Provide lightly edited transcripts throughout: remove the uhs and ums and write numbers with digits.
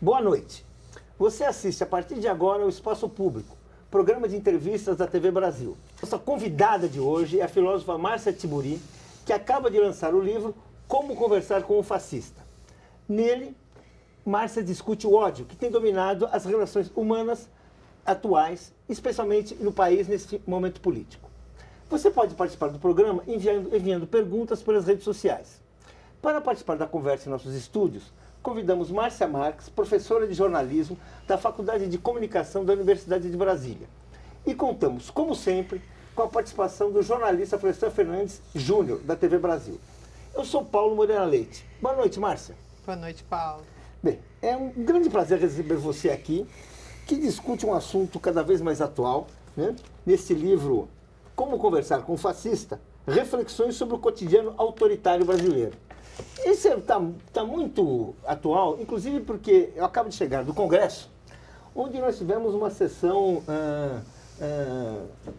Boa noite. Você assiste a partir de agora ao Espaço Público, programa de entrevistas da TV Brasil. Nossa convidada de hoje é a filósofa Márcia Tiburi, que acaba de lançar o livro Como Conversar com um Fascista. Nele, Márcia discute o ódio que tem dominado as relações humanas atuais, especialmente no país neste momento político. Você pode participar do programa enviando perguntas pelas redes sociais. Para participar da conversa em nossos estúdios, convidamos Márcia Marques, professora de jornalismo da Faculdade de Comunicação da Universidade de Brasília. E contamos, como sempre, com a participação do jornalista Florestan Fernandes Júnior, da TV Brasil. Eu sou Paulo Moreira Leite. Boa noite, Márcia. Boa noite, Paulo. Bem, é um grande prazer receber você aqui, que discute um assunto cada vez mais atual, né? Nesse livro, Como Conversar com um Fascista, Reflexões sobre o Cotidiano Autoritário Brasileiro. Esse está muito atual, inclusive porque eu acabo de chegar do Congresso, onde nós tivemos uma sessão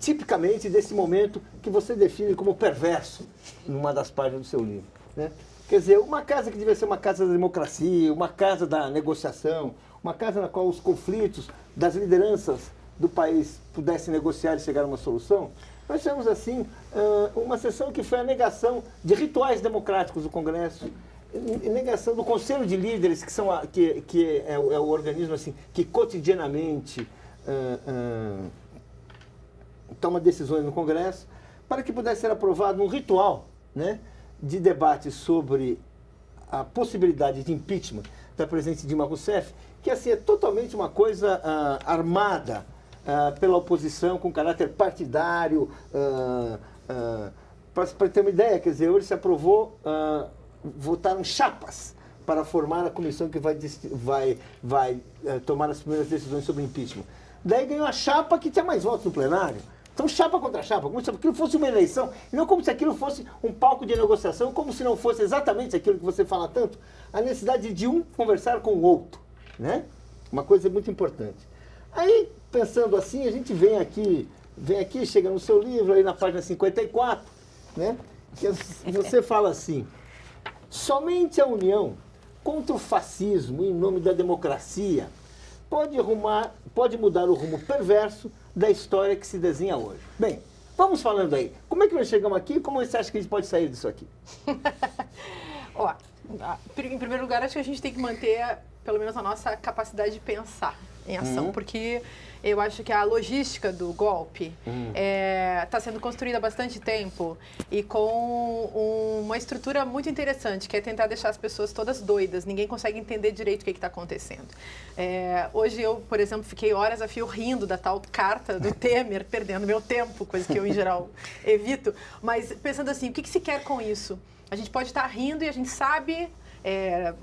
tipicamente desse momento que você define como perverso numa das páginas do seu livro, né? Quer dizer, uma casa que devia ser uma casa da democracia, uma casa da negociação, uma casa na qual os conflitos das lideranças do país pudessem negociar e chegar a uma solução. Nós tivemos, assim, uma sessão que foi a negação de rituais democráticos do Congresso, negação do Conselho de Líderes, que é o organismo assim, que cotidianamente toma decisões no Congresso, para que pudesse ser aprovado um ritual, né, de debate sobre a possibilidade de impeachment da presidente Dilma Rousseff, que assim, é totalmente uma coisa armada pela oposição, com caráter partidário. Para ter uma ideia, quer dizer, hoje se aprovou, votaram chapas para formar a comissão que vai tomar as primeiras decisões sobre impeachment. Daí ganhou a chapa que tinha mais votos no plenário. Então, chapa contra chapa, como se aquilo fosse uma eleição, e não como se aquilo fosse um palco de negociação, como se não fosse exatamente aquilo que você fala tanto, a necessidade de um conversar com o outro, né? Uma coisa muito importante. Aí, pensando assim, a gente vem aqui, chega no seu livro, aí na página 54, né? Que você fala assim: somente a união contra o fascismo em nome da democracia pode mudar o rumo perverso da história que se desenha hoje. Bem, vamos falando aí. Como é que nós chegamos aqui e como você acha que a gente pode sair disso aqui? Ó, em primeiro lugar, acho que a gente tem que manter, pelo menos, a nossa capacidade de pensar em ação, porque eu acho que a logística do golpe está sendo construída há bastante tempo e com uma estrutura muito interessante, que é tentar deixar as pessoas todas doidas. Ninguém consegue entender direito o que está acontecendo. Hoje eu, por exemplo, fiquei horas a fio rindo da tal carta do Temer, perdendo meu tempo, coisa que eu, em geral, evito. Mas pensando assim, o que se quer com isso? A gente pode estar rindo e a gente sabe...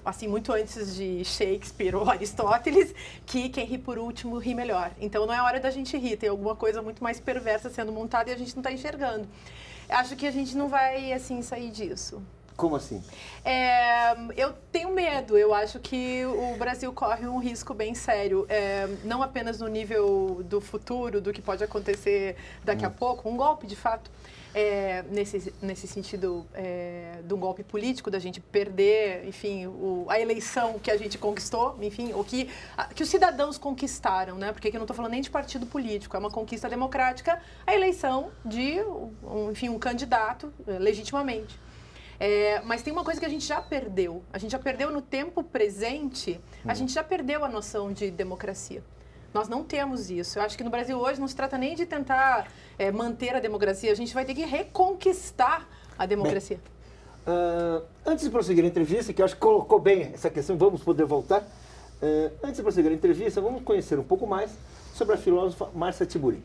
assim, muito antes de Shakespeare ou Aristóteles, que quem ri por último ri melhor. Então, não é hora da gente rir, tem alguma coisa muito mais perversa sendo montada e a gente não está enxergando. Acho que a gente não vai, assim, sair disso. Como assim? Eu tenho medo, eu acho que o Brasil corre um risco bem sério, não apenas no nível do futuro, do que pode acontecer daqui a pouco, um golpe, de fato, nesse sentido do golpe político, da gente perder, enfim, a eleição que a gente conquistou, enfim, o que os cidadãos conquistaram, né? Porque aqui eu não estou falando nem de partido político, é uma conquista democrática, a eleição de, enfim, um candidato legitimamente. Mas tem uma coisa que a gente já perdeu. A gente já perdeu no tempo presente, a gente já perdeu a noção de democracia. Nós não temos isso. Eu acho que no Brasil hoje não se trata nem de tentar manter a democracia, a gente vai ter que reconquistar a democracia. Bem, antes de prosseguir a entrevista, que eu acho que colocou bem essa questão, vamos poder voltar. Antes de prosseguir a entrevista, vamos conhecer um pouco mais sobre a filósofa Márcia Tiburi.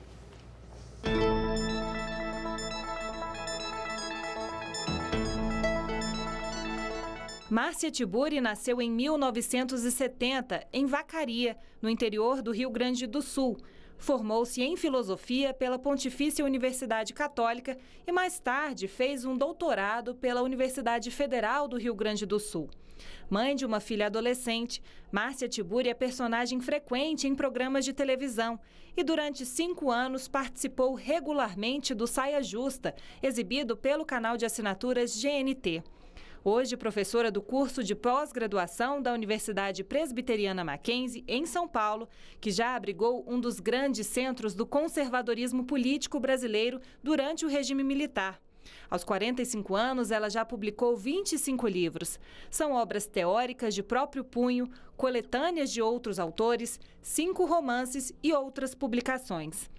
Márcia Tiburi nasceu em 1970, em Vacaria, no interior do Rio Grande do Sul. Formou-se em filosofia pela Pontifícia Universidade Católica e mais tarde fez um doutorado pela Universidade Federal do Rio Grande do Sul. Mãe de uma filha adolescente, Márcia Tiburi é personagem frequente em programas de televisão e durante 5 anos participou regularmente do Saia Justa, exibido pelo canal de assinaturas GNT. Hoje, professora do curso de pós-graduação da Universidade Presbiteriana Mackenzie, em São Paulo, que já abrigou um dos grandes centros do conservadorismo político brasileiro durante o regime militar. Aos 45 anos, ela já publicou 25 livros. São obras teóricas de próprio punho, coletâneas de outros autores, 5 romances e outras publicações.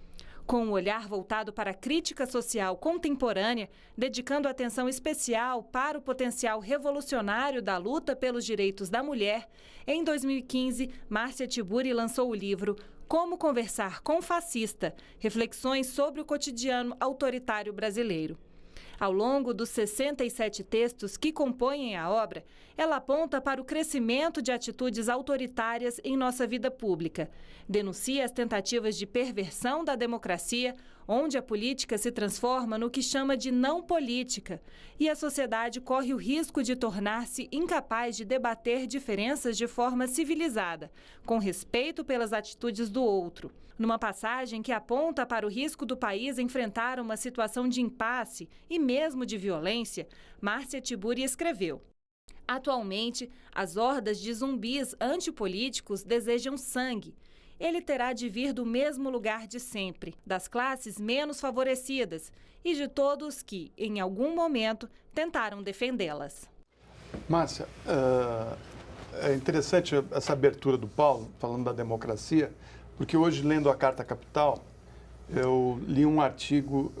Com um olhar voltado para a crítica social contemporânea, dedicando atenção especial para o potencial revolucionário da luta pelos direitos da mulher, em 2015, Márcia Tiburi lançou o livro Como Conversar com Fascista, reflexões sobre o cotidiano autoritário brasileiro. Ao longo dos 67 textos que compõem a obra, ela aponta para o crescimento de atitudes autoritárias em nossa vida pública. Denuncia as tentativas de perversão da democracia, onde a política se transforma no que chama de não política, e a sociedade corre o risco de tornar-se incapaz de debater diferenças de forma civilizada, com respeito pelas atitudes do outro. Numa passagem que aponta para o risco do país enfrentar uma situação de impasse e mesmo de violência, Márcia Tiburi escreveu: atualmente, as hordas de zumbis antipolíticos desejam sangue. Ele terá de vir do mesmo lugar de sempre, das classes menos favorecidas e de todos que, em algum momento, tentaram defendê-las. Márcia, é interessante essa abertura do Paulo, falando da democracia, porque hoje, lendo a Carta Capital, eu li um artigo,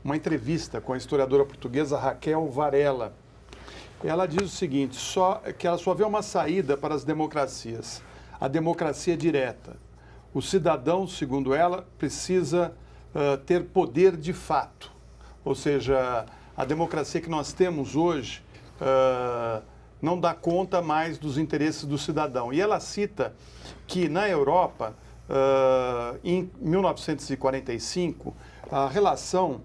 uma entrevista com a historiadora portuguesa Raquel Varela. Ela diz o seguinte, que ela só vê uma saída para as democracias, a democracia direta. O cidadão, segundo ela, precisa ter poder de fato. Ou seja, a democracia que nós temos hoje não dá conta mais dos interesses do cidadão. E ela cita que na Europa, em 1945, a relação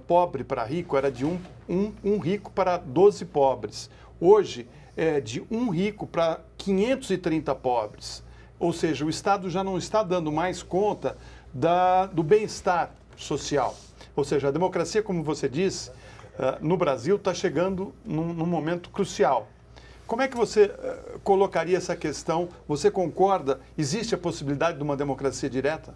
pobre para rico era de um rico para 12 pobres. Hoje é de um rico para 530 pobres. Ou seja, o Estado já não está dando mais conta do bem-estar social. Ou seja, a democracia, como você disse, no Brasil está chegando num momento crucial. Como é que você colocaria essa questão? Você concorda? Existe a possibilidade de uma democracia direta?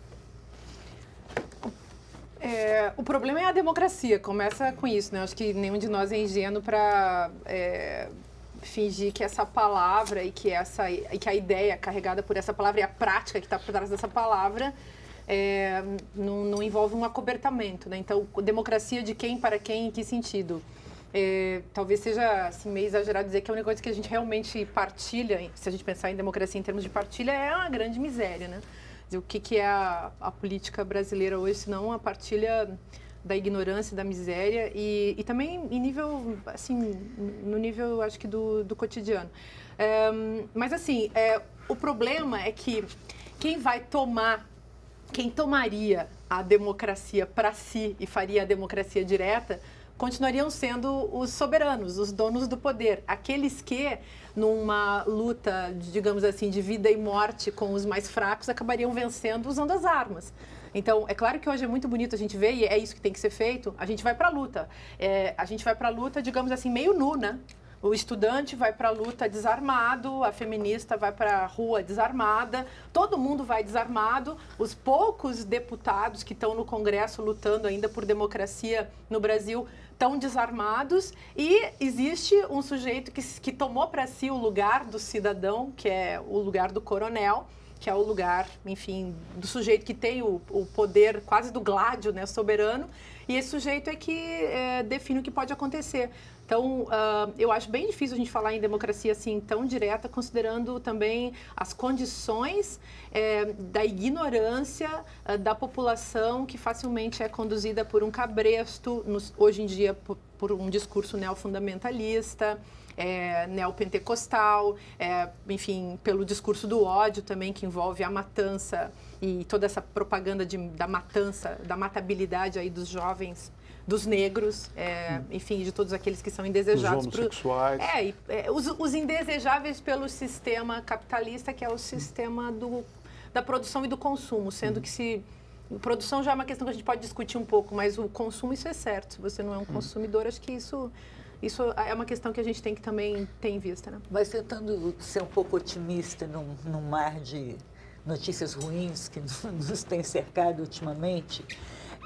O problema é a democracia, começa com isso, né? Acho que nenhum de nós é ingênuo para fingir que essa palavra e que a ideia carregada por essa palavra e a prática que está por trás dessa palavra não envolve um acobertamento, né? Então, democracia de quem, para quem, em que sentido? Talvez seja assim, meio exagerado dizer que a única coisa que a gente realmente partilha, se a gente pensar em democracia em termos de partilha, é uma grande miséria, né? O que é a política brasileira hoje, senão a partilha da ignorância, da miséria e também em nível, assim, no nível, acho que do cotidiano. Mas, assim, o problema é que quem tomaria a democracia para si e faria a democracia direta continuariam sendo os soberanos, os donos do poder, aqueles que, numa luta, digamos assim, de vida e morte com os mais fracos, acabariam vencendo usando as armas. Então, é claro que hoje é muito bonito a gente ver, e é isso que tem que ser feito, a gente vai para a luta. A gente vai para a luta, digamos assim, meio nu, né? O estudante vai para a luta desarmado, a feminista vai para a rua desarmada, todo mundo vai desarmado. Os poucos deputados que estão no Congresso lutando ainda por democracia no Brasil estão desarmados e existe um sujeito que tomou para si o lugar do cidadão, que é o lugar do coronel, que é o lugar, enfim, do sujeito que tem o poder quase do gládio, né, soberano, e esse sujeito é que define o que pode acontecer. Então, eu acho bem difícil a gente falar em democracia assim tão direta, considerando também as condições da ignorância da população que facilmente é conduzida por um cabresto, hoje em dia por um discurso neofundamentalista, neopentecostal, enfim, pelo discurso do ódio também, que envolve a matança e toda essa propaganda da matança, da matabilidade aí dos jovens, dos negros, enfim, de todos aqueles que são indesejados. Os homossexuais. Os indesejáveis pelo sistema capitalista, que é o sistema da produção e do consumo, sendo que produção já é uma questão que a gente pode discutir um pouco, mas o consumo, isso é certo. Se você não é um consumidor, acho que isso Isso é uma questão que a gente tem que também ter em vista, né? Mas tentando ser um pouco otimista num mar de notícias ruins que nos tem cercado ultimamente,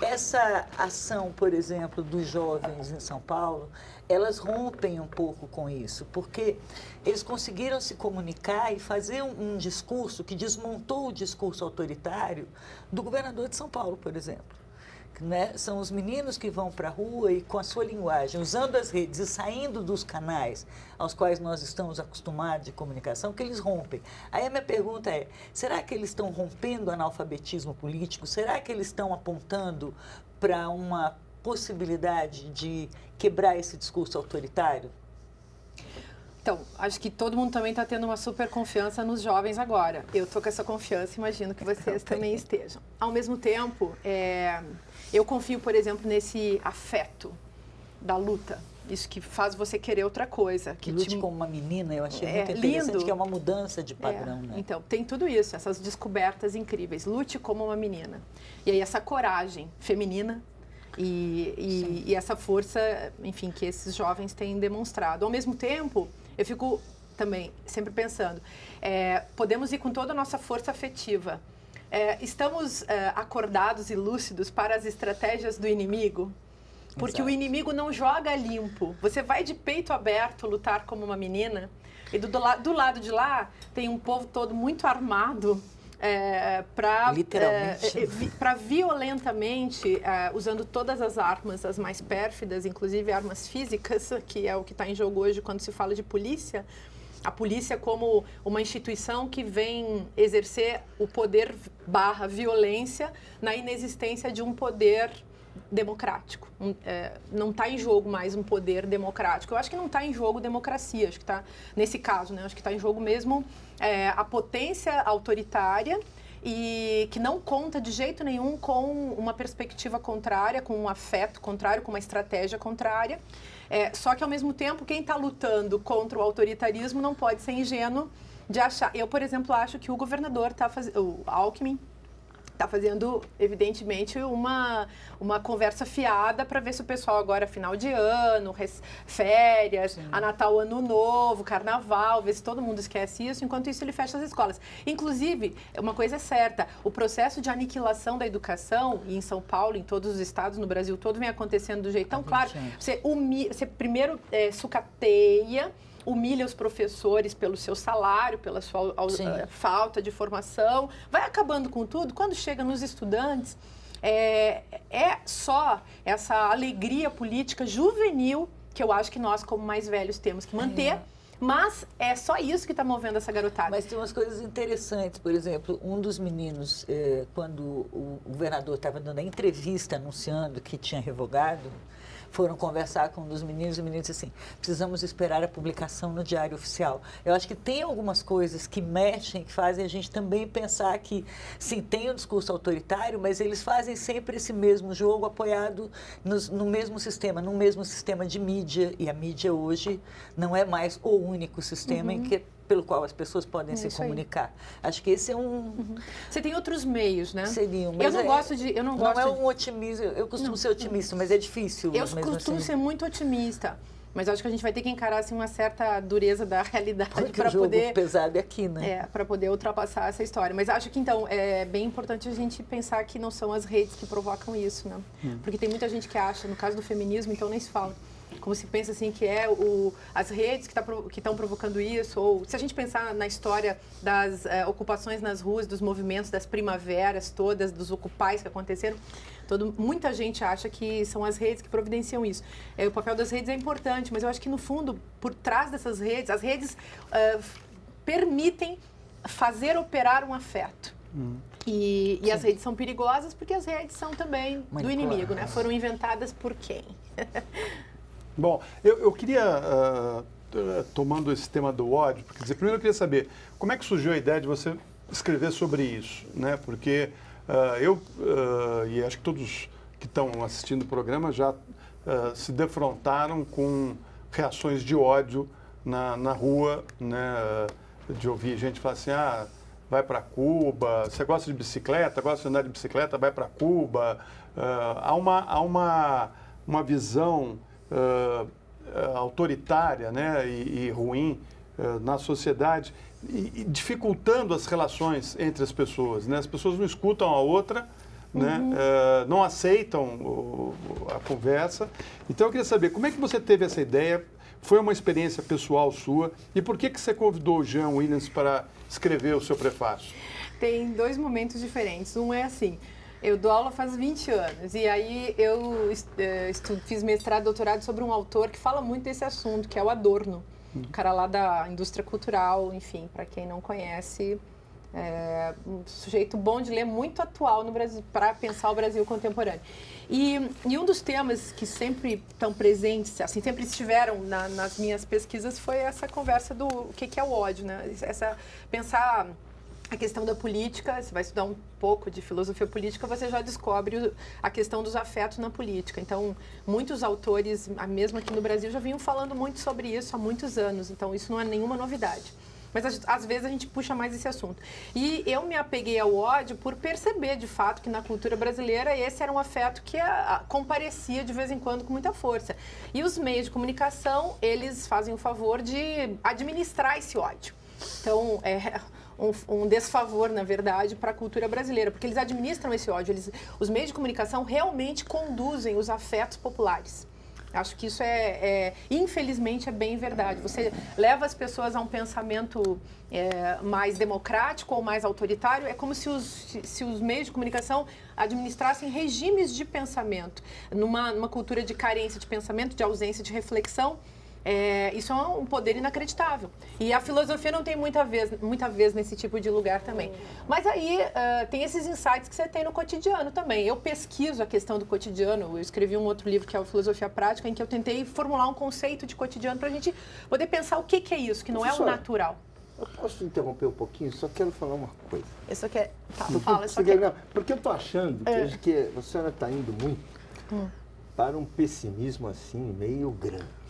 essa ação, por exemplo, dos jovens em São Paulo, elas rompem um pouco com isso, porque eles conseguiram se comunicar e fazer um discurso que desmontou o discurso autoritário do governador de São Paulo, por exemplo. Né? São os meninos que vão para a rua e com a sua linguagem, usando as redes e saindo dos canais aos quais nós estamos acostumados de comunicação, que eles rompem. Aí a minha pergunta é, será que eles estão rompendo o analfabetismo político? Será que eles estão apontando para uma possibilidade de quebrar esse discurso autoritário? Então, acho que todo mundo também está tendo uma super confiança nos jovens agora. Eu estou com essa confiança, imagino que vocês também estejam. Ao mesmo tempo, eu confio, por exemplo, nesse afeto da luta. Isso que faz você querer outra coisa. Que lute como uma menina, eu achei muito interessante, lindo. Que é uma mudança de padrão. Né? Então, tem tudo isso, essas descobertas incríveis. Lute como uma menina. E aí essa coragem feminina e essa força, enfim, que esses jovens têm demonstrado. Ao mesmo tempo, eu fico também sempre pensando, podemos ir com toda a nossa força afetiva. Estamos acordados e lúcidos para as estratégias do inimigo? Porque o inimigo não joga limpo. Você vai de peito aberto lutar como uma menina e do lado de lá tem um povo todo muito armado para violentamente, usando todas as armas, as mais pérfidas, inclusive armas físicas, que é o que está em jogo hoje quando se fala de polícia. A polícia como uma instituição que vem exercer o poder / violência na inexistência de um poder democrático. Não está em jogo mais um poder democrático. Eu acho que não está em jogo democracia, acho que está, nesse caso, né, acho que está em jogo mesmo a potência autoritária e que não conta de jeito nenhum com uma perspectiva contrária, com um afeto contrário, com uma estratégia contrária. Só que, ao mesmo tempo, quem está lutando contra o autoritarismo não pode ser ingênuo de achar... Eu, por exemplo, acho que o governador o Alckmin, está fazendo, evidentemente, uma conversa fiada para ver se o pessoal agora, final de ano, férias, Sim. a Natal, Ano Novo, Carnaval, ver se todo mundo esquece isso. Enquanto isso, ele fecha as escolas. Inclusive, uma coisa é certa, o processo de aniquilação da educação, e em São Paulo, em todos os estados, no Brasil todo, vem acontecendo do jeito tão claro. Você primeiro sucateia, humilha os professores pelo seu salário, pela sua falta de formação, vai acabando com tudo. Quando chega nos estudantes, só essa alegria política juvenil que eu acho que nós, como mais velhos, temos que manter. Mas é só isso que está movendo essa garotada. Mas tem umas coisas interessantes. Por exemplo, um dos meninos, quando o governador estava dando a entrevista anunciando que tinha revogado, foram conversar com um dos meninos e o menino disse assim, precisamos esperar a publicação no Diário Oficial. Eu acho que tem algumas coisas que mexem, que fazem a gente também pensar que, sim, tem um discurso autoritário, mas eles fazem sempre esse mesmo jogo apoiado no mesmo sistema de mídia, e a mídia hoje não é mais o único sistema pelo qual as pessoas podem se comunicar. Acho que esse é um... Você tem outros meios, né? Seriam. Mas não é um otimismo, eu costumo ser otimista, mas é difícil. Eu costumo ser muito otimista, mas acho que a gente vai ter que encarar assim, uma certa dureza da realidade para poder... pesado é aqui, né? Para poder ultrapassar essa história. Mas acho que, então, é bem importante a gente pensar que não são as redes que provocam isso, né? Porque tem muita gente que acha, no caso do feminismo, então nem se fala. Como se pensa assim que as redes que estão provocando isso, ou se a gente pensar na história das ocupações nas ruas, dos movimentos, das primaveras todas, dos ocupais que aconteceram, muita gente acha que são as redes que providenciam isso. O papel das redes é importante, mas eu acho que no fundo, por trás dessas redes, as redes permitem fazer operar um afeto. E as redes são perigosas porque as redes são também do inimigo, né? Foram inventadas por quem? Bom, eu queria, tomando esse tema do ódio, porque primeiro eu queria saber como é que surgiu a ideia de você escrever sobre isso, né? Porque e acho que todos que estão assistindo o programa já se defrontaram com reações de ódio na rua, né? De ouvir gente falar assim, vai para Cuba, você gosta de bicicleta, gosta de andar de bicicleta, vai para Cuba. Há uma visão autoritária, né, e ruim na sociedade, e dificultando as relações entre as pessoas, né? As pessoas não escutam a outra, né? Não aceitam a conversa. Então, eu queria saber, como é que você teve essa ideia? Foi uma experiência pessoal sua? E por que você convidou o Jean Williams para escrever o seu prefácio? Tem 2 momentos diferentes. Um é assim, eu dou aula faz 20 anos e aí eu fiz mestrado, doutorado sobre um autor que fala muito desse assunto, que é o Adorno, um cara lá da indústria cultural, enfim, para quem não conhece, um sujeito bom de ler, muito atual no Brasil, para pensar o Brasil contemporâneo. E um dos temas que sempre estão presentes, assim, sempre estiveram nas minhas pesquisas, foi essa conversa do o que é o ódio, né? Pensar a questão da política, você vai estudar um pouco de filosofia política, você já descobre a questão dos afetos na política. Então, muitos autores, mesmo aqui no Brasil, já vinham falando muito sobre isso há muitos anos. Então, isso não é nenhuma novidade. Mas, às vezes, a gente puxa mais esse assunto. E eu me apeguei ao ódio por perceber, de fato, que na cultura brasileira esse era um afeto que comparecia de vez em quando com muita força. E os meios de comunicação, eles fazem o favor de administrar esse ódio. Então, um desfavor, na verdade, para a cultura brasileira, porque eles administram esse ódio. Os meios de comunicação realmente conduzem os afetos populares. Acho que isso infelizmente, é bem verdade. Você leva as pessoas a um pensamento mais democrático ou mais autoritário. É como se os meios de comunicação administrassem regimes de pensamento. Numa cultura de carência de pensamento, de ausência de reflexão, isso é um poder inacreditável. E a filosofia não tem muita vez nesse tipo de lugar também. Mas aí tem esses insights que você tem no cotidiano também. Eu pesquiso a questão do cotidiano. Eu escrevi um outro livro que é o Filosofia Prática, em que eu tentei formular um conceito de cotidiano para a gente poder pensar o que é isso, que não é o natural. Eu posso interromper um pouquinho? Só quero falar uma coisa. Eu só quero... Tá, fala, só quero... Não, porque eu estou achando que a senhora está indo muito para um pessimismo assim meio grande.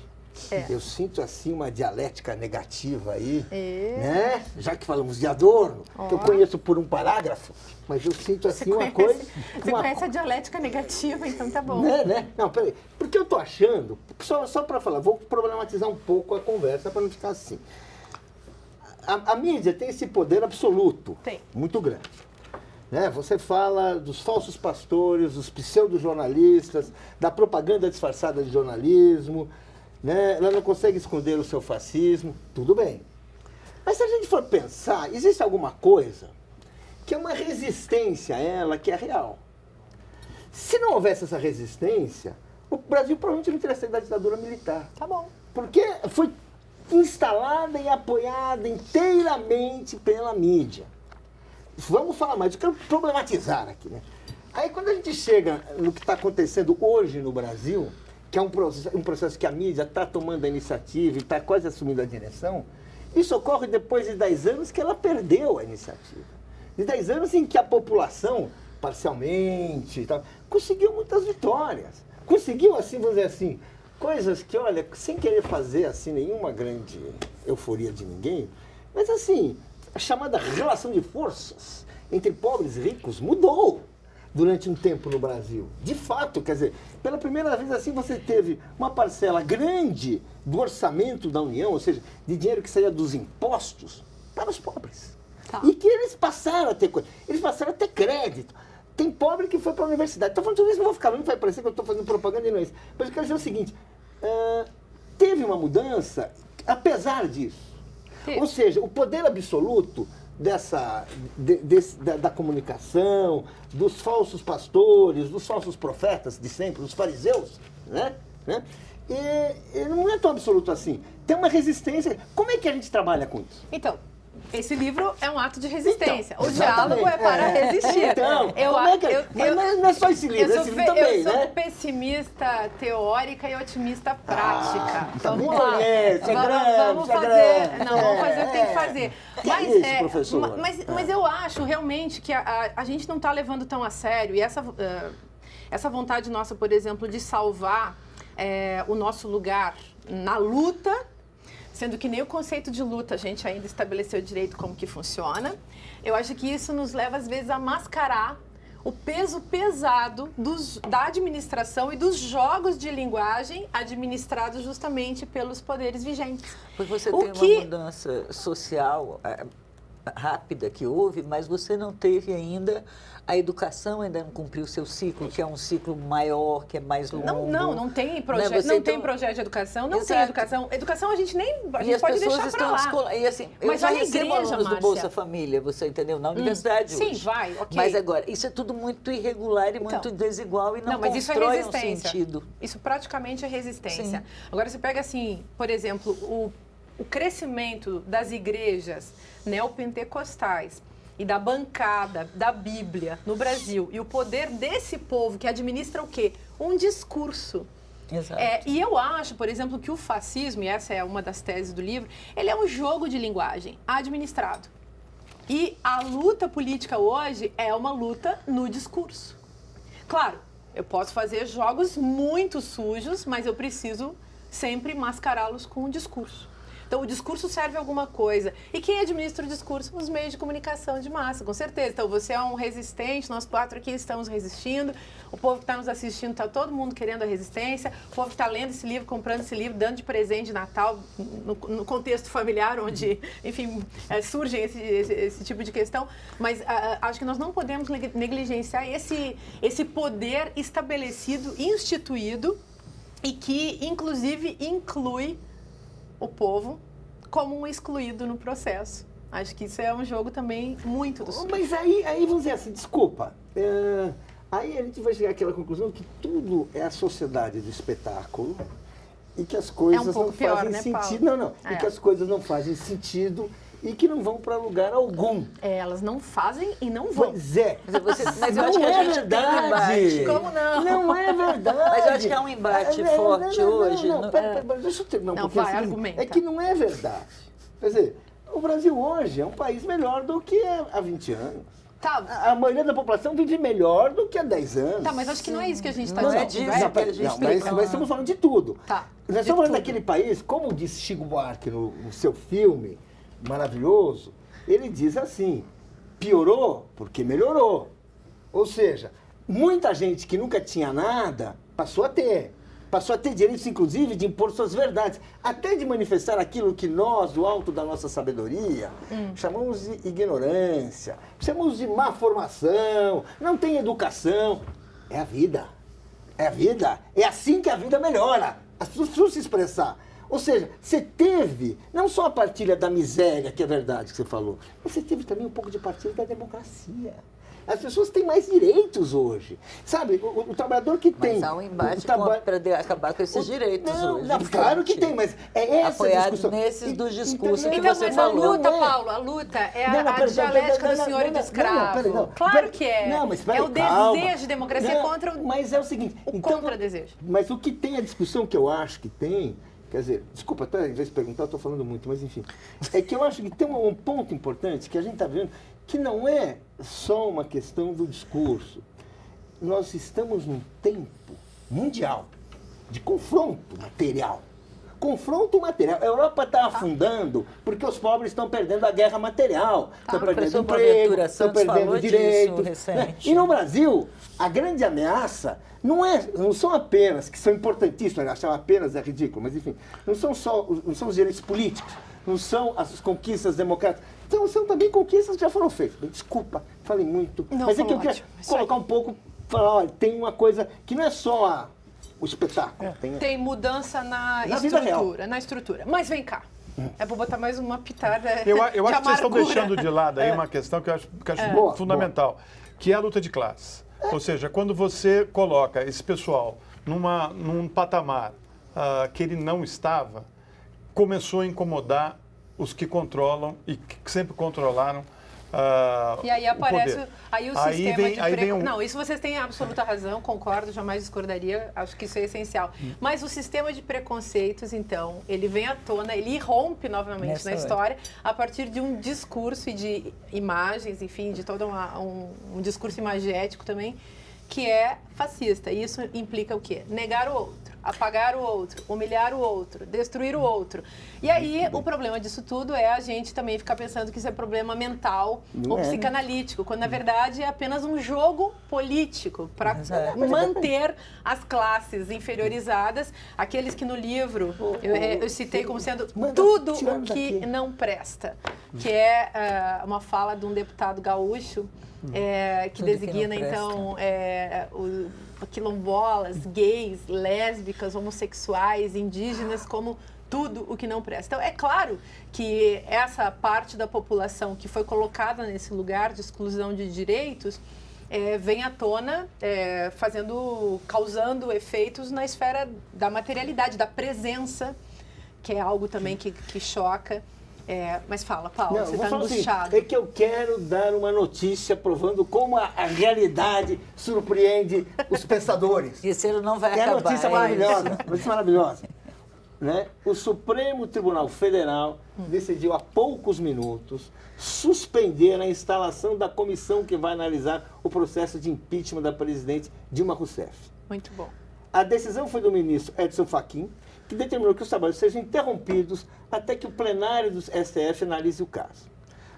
Eu sinto assim uma dialética negativa aí, né? Já que falamos de Adorno, que eu conheço por um parágrafo, mas eu sinto assim uma coisa... Você conhece a dialética negativa, então tá bom. Né? Não, peraí, porque eu tô achando, só para falar, vou problematizar um pouco a conversa para não ficar assim. A mídia tem esse poder absoluto, muito grande. Né? Você fala dos falsos pastores, dos pseudo-jornalistas, da propaganda disfarçada de jornalismo... Né? Ela não consegue esconder o seu fascismo, tudo bem. Mas se a gente for pensar, existe alguma coisa que é uma resistência a ela que é real. Se não houvesse essa resistência, o Brasil provavelmente não teria saído da ditadura militar. Tá bom. Porque foi instalada e apoiada inteiramente pela mídia. Vamos falar mais, eu quero problematizar aqui. Né? Aí quando a gente chega no que está acontecendo hoje no Brasil, que é um processo que a mídia está tomando a iniciativa e está quase assumindo a direção, isso ocorre depois de 10 anos que ela perdeu a iniciativa. De 10 anos em que a população, parcialmente, conseguiu muitas vitórias. Conseguiu, assim, vamos dizer assim, coisas que, olha, sem querer fazer assim nenhuma grande euforia de ninguém, mas assim, a chamada relação de forças entre pobres e ricos mudou durante um tempo no Brasil. De fato, quer dizer, pela primeira vez assim você teve uma parcela grande do orçamento da União, ou seja, de dinheiro que saía dos impostos, para os pobres. Tá. E que eles passaram a ter coisa, eles passaram a ter crédito. Tem pobre que foi para a universidade. Estou falando tudo isso, não vou ficar longe, vai parecer que eu estou fazendo propaganda e não é isso. Mas eu quero dizer o seguinte, teve uma mudança, apesar disso. Sim. Ou seja, o poder absoluto da comunicação, dos falsos pastores, dos falsos profetas de sempre, dos fariseus, né? E não é tão absoluto assim. Tem uma resistência. Como é que a gente trabalha com isso? Então, esse livro é um ato de resistência. Então, o diálogo é para resistir. Então, mas não é só esse livro, esse livro também, eu sou pessimista teórica e otimista prática. Vamos lá. Vamos fazer o que tem que fazer. Mas eu acho realmente que a gente não está levando tão a sério. E essa vontade nossa, por exemplo, de salvar o nosso lugar na luta, sendo que nem o conceito de luta a gente ainda estabeleceu direito como que funciona. Eu acho que isso nos leva, às vezes, a mascarar o peso pesado da administração e dos jogos de linguagem administrados justamente pelos poderes vigentes. Porque você tem uma mudança social rápida que houve, mas você não teve ainda, a educação ainda não cumpriu o seu ciclo, que é um ciclo maior, que é mais longo. Não tem projeto, tem projeto de educação, não tem educação. Educação a gente pode deixar para lá. E assim, eu já recebo alunos do Bolsa Família, você entendeu? Na universidade hoje. Sim, vai, ok. Mas agora, isso é tudo muito irregular e muito desigual e não mas isso constrói é resistência. um sentido. Isso praticamente é resistência. Sim. Agora, você pega assim, por exemplo, o crescimento das igrejas neopentecostais e da bancada da Bíblia no Brasil e o poder desse povo que administra o quê? Um discurso. Exato. E eu acho, por exemplo, que o fascismo, e essa é uma das teses do livro, ele é um jogo de linguagem administrado. E a luta política hoje é uma luta no discurso. Claro, eu posso fazer jogos muito sujos, mas eu preciso sempre mascará-los com o discurso. Então, o discurso serve a alguma coisa. E quem administra o discurso? Os meios de comunicação de massa, com certeza. Então, você é um resistente, nós 4 aqui estamos resistindo, o povo que está nos assistindo, está todo mundo querendo a resistência, o povo que está lendo esse livro, comprando esse livro, dando de presente de Natal, no contexto familiar, onde, enfim, surge esse tipo de questão. Mas acho que nós não podemos negligenciar esse poder estabelecido, instituído, e que, inclusive, inclui o povo como um excluído no processo. Acho que isso é um jogo também muito do Sul. Mas aí vamos dizer assim, desculpa, aí a gente vai chegar àquela conclusão que tudo é a sociedade do espetáculo e que as coisas não fazem sentido. Não. E que as coisas não fazem sentido e que não vão para lugar algum. Elas não fazem e não vão. Pois é. Mas eu acho que a gente tem um embate. Como não? Não é verdade. Mas eu acho que é um embate forte hoje. Pera, deixa eu terminar um pouquinho. Vai, argumenta. É que não é verdade. Quer dizer, o Brasil hoje é um país melhor do que há 20 anos. Tá. A maioria da população vive melhor do que há 10 anos. Tá, mas acho que não é isso que a gente está Não dizendo. é disso que a gente mas estamos falando de tudo. Tá. Nós estamos falando daquele país, como disse Chico Buarque no seu filme maravilhoso, ele diz assim, piorou porque melhorou. Ou seja, muita gente que nunca tinha nada passou a ter direitos, inclusive, de impor suas verdades, até de manifestar aquilo que nós, do alto da nossa sabedoria, chamamos de ignorância, chamamos de má formação, não tem educação. É a vida. É a vida. É assim que a vida melhora. As pessoas precisam se expressar. Ou seja, você teve não só a partilha da miséria, que é verdade que você falou, mas você teve também um pouco de partilha da democracia. As pessoas têm mais direitos hoje. Sabe, o trabalhador que tem... Mas há um embate para acabar com esses direitos hoje. Não, claro que tem, mas é essa apoiado discussão. nesses dos discursos que então, você mas falou. A luta, Paulo, a luta é a dialética do senhor e do escravo. Claro que é. Não, mas é o desejo de democracia contra o... Mas é o seguinte... O contra-desejo. Mas o que tem a discussão que eu acho que tem... Quer dizer, desculpa, até em vez de perguntar, eu estou falando muito, mas enfim. É que eu acho que tem um ponto importante que a gente está vendo, que não é só uma questão do discurso. Nós estamos num tempo mundial de confronto material. Confronto material. A Europa está afundando porque os pobres estão perdendo a guerra material. Estão perdendo emprego, estão perdendo direitos. E no Brasil, a grande ameaça não são apenas, que são importantíssimos, achar apenas é ridículo, mas enfim, não são os direitos políticos, não são as conquistas democráticas, então são também conquistas que já foram feitas. Desculpa, falei muito, mas é que eu queria colocar um pouco, falar, olha, tem uma coisa que não é só o espetáculo. Tem mudança na estrutura. Mas vem cá. É para botar mais uma pitada eu acho que vocês estão amargura. deixando de lado aí uma questão que eu acho fundamental, que é a luta de classe. Ou seja, quando você coloca esse pessoal num patamar que ele não estava, começou a incomodar os que controlam e que sempre controlaram e aí aparece o sistema de preconceito. Não, isso vocês têm absoluta razão, concordo, jamais discordaria, acho que isso é essencial. Mas o sistema de preconceitos, então, ele vem à tona, ele irrompe novamente na história a partir de um discurso e de imagens, enfim, de todo um discurso imagético também, que é fascista. E isso implica o quê? Negar o outro, apagar o outro, humilhar o outro, destruir o outro. E aí, o problema disso tudo é a gente também ficar pensando que isso é problema mental ou psicanalítico, quando na verdade é apenas um jogo político para manter as classes inferiorizadas, aqueles que no livro eu citei como sendo tudo o que não presta, que é uma fala de um deputado gaúcho, que designa, então, quilombolas, gays, lésbicas, homossexuais, indígenas, como tudo o que não presta. Então, é claro que essa parte da população que foi colocada nesse lugar de exclusão de direitos vem à tona, causando efeitos na esfera da materialidade, da presença, que é algo também que choca. Mas fala, Paulo, você está angustiado. Assim, é que eu quero dar uma notícia provando como a realidade surpreende os pensadores. Esse ano não vai acabar. É notícia maravilhosa, notícia maravilhosa. Né? O Supremo Tribunal Federal decidiu há poucos minutos suspender a instalação da comissão que vai analisar o processo de impeachment da presidente Dilma Rousseff. Muito bom. A decisão foi do ministro Edson Fachin, que determinou que os trabalhos sejam interrompidos até que o plenário do STF analise o caso.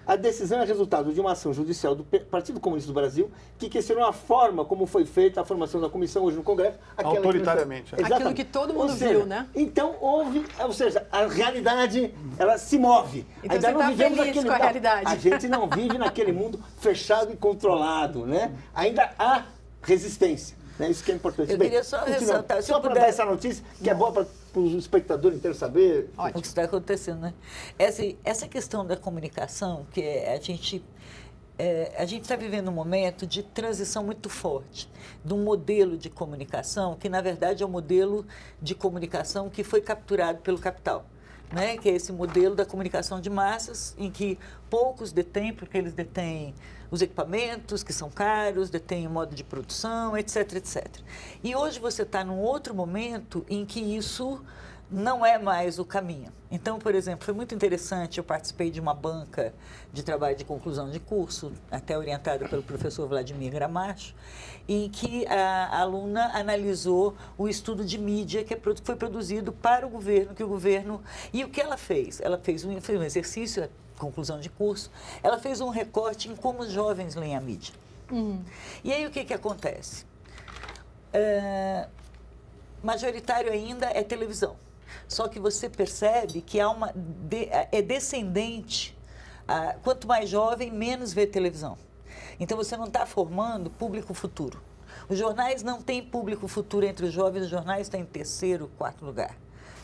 A decisão é resultado de uma ação judicial do Partido Comunista do Brasil, que questionou a forma como foi feita a formação da comissão hoje no Congresso. Autoritariamente. Aquilo que todo mundo viu, né? Então ou seja, a realidade, ela se move. Então ainda você está feliz com a realidade. A gente não vive naquele mundo fechado e controlado, né? Ainda há resistência. Né? Isso que é importante. Eu queria só ressaltar... Só para dar essa notícia, que é boa para os espectadores inteiros saber. O que está acontecendo, né? Essa questão da comunicação, que a gente está vivendo um momento de transição muito forte de um modelo de comunicação que, na verdade, é um modelo de comunicação que foi capturado pelo capital. Né? Que é esse modelo da comunicação de massas, em que poucos detêm, porque eles detêm os equipamentos, que são caros, detêm o modo de produção, etc, etc. E hoje você está num outro momento em que isso não é mais o caminho. Então, por exemplo, foi muito interessante, eu participei de uma banca de trabalho de conclusão de curso, até orientada pelo professor Vladimir Gramacho, em que a aluna analisou o estudo de mídia que foi produzido para o governo, E o que ela fez? Ela fez um exercício, conclusão de curso, ela fez um recorte em como os jovens leem a mídia. E aí o que acontece? Majoritário ainda é televisão. Só que você percebe que é descendente. Quanto mais jovem, menos vê televisão. Então, você não está formando público futuro. Os jornais não têm público futuro entre os jovens, os jornais estão em terceiro, quarto lugar.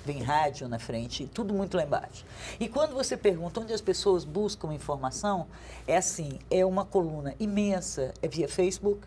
Vem rádio na frente, tudo muito lá embaixo. E quando você pergunta onde as pessoas buscam informação, é assim, é uma coluna imensa, é via Facebook,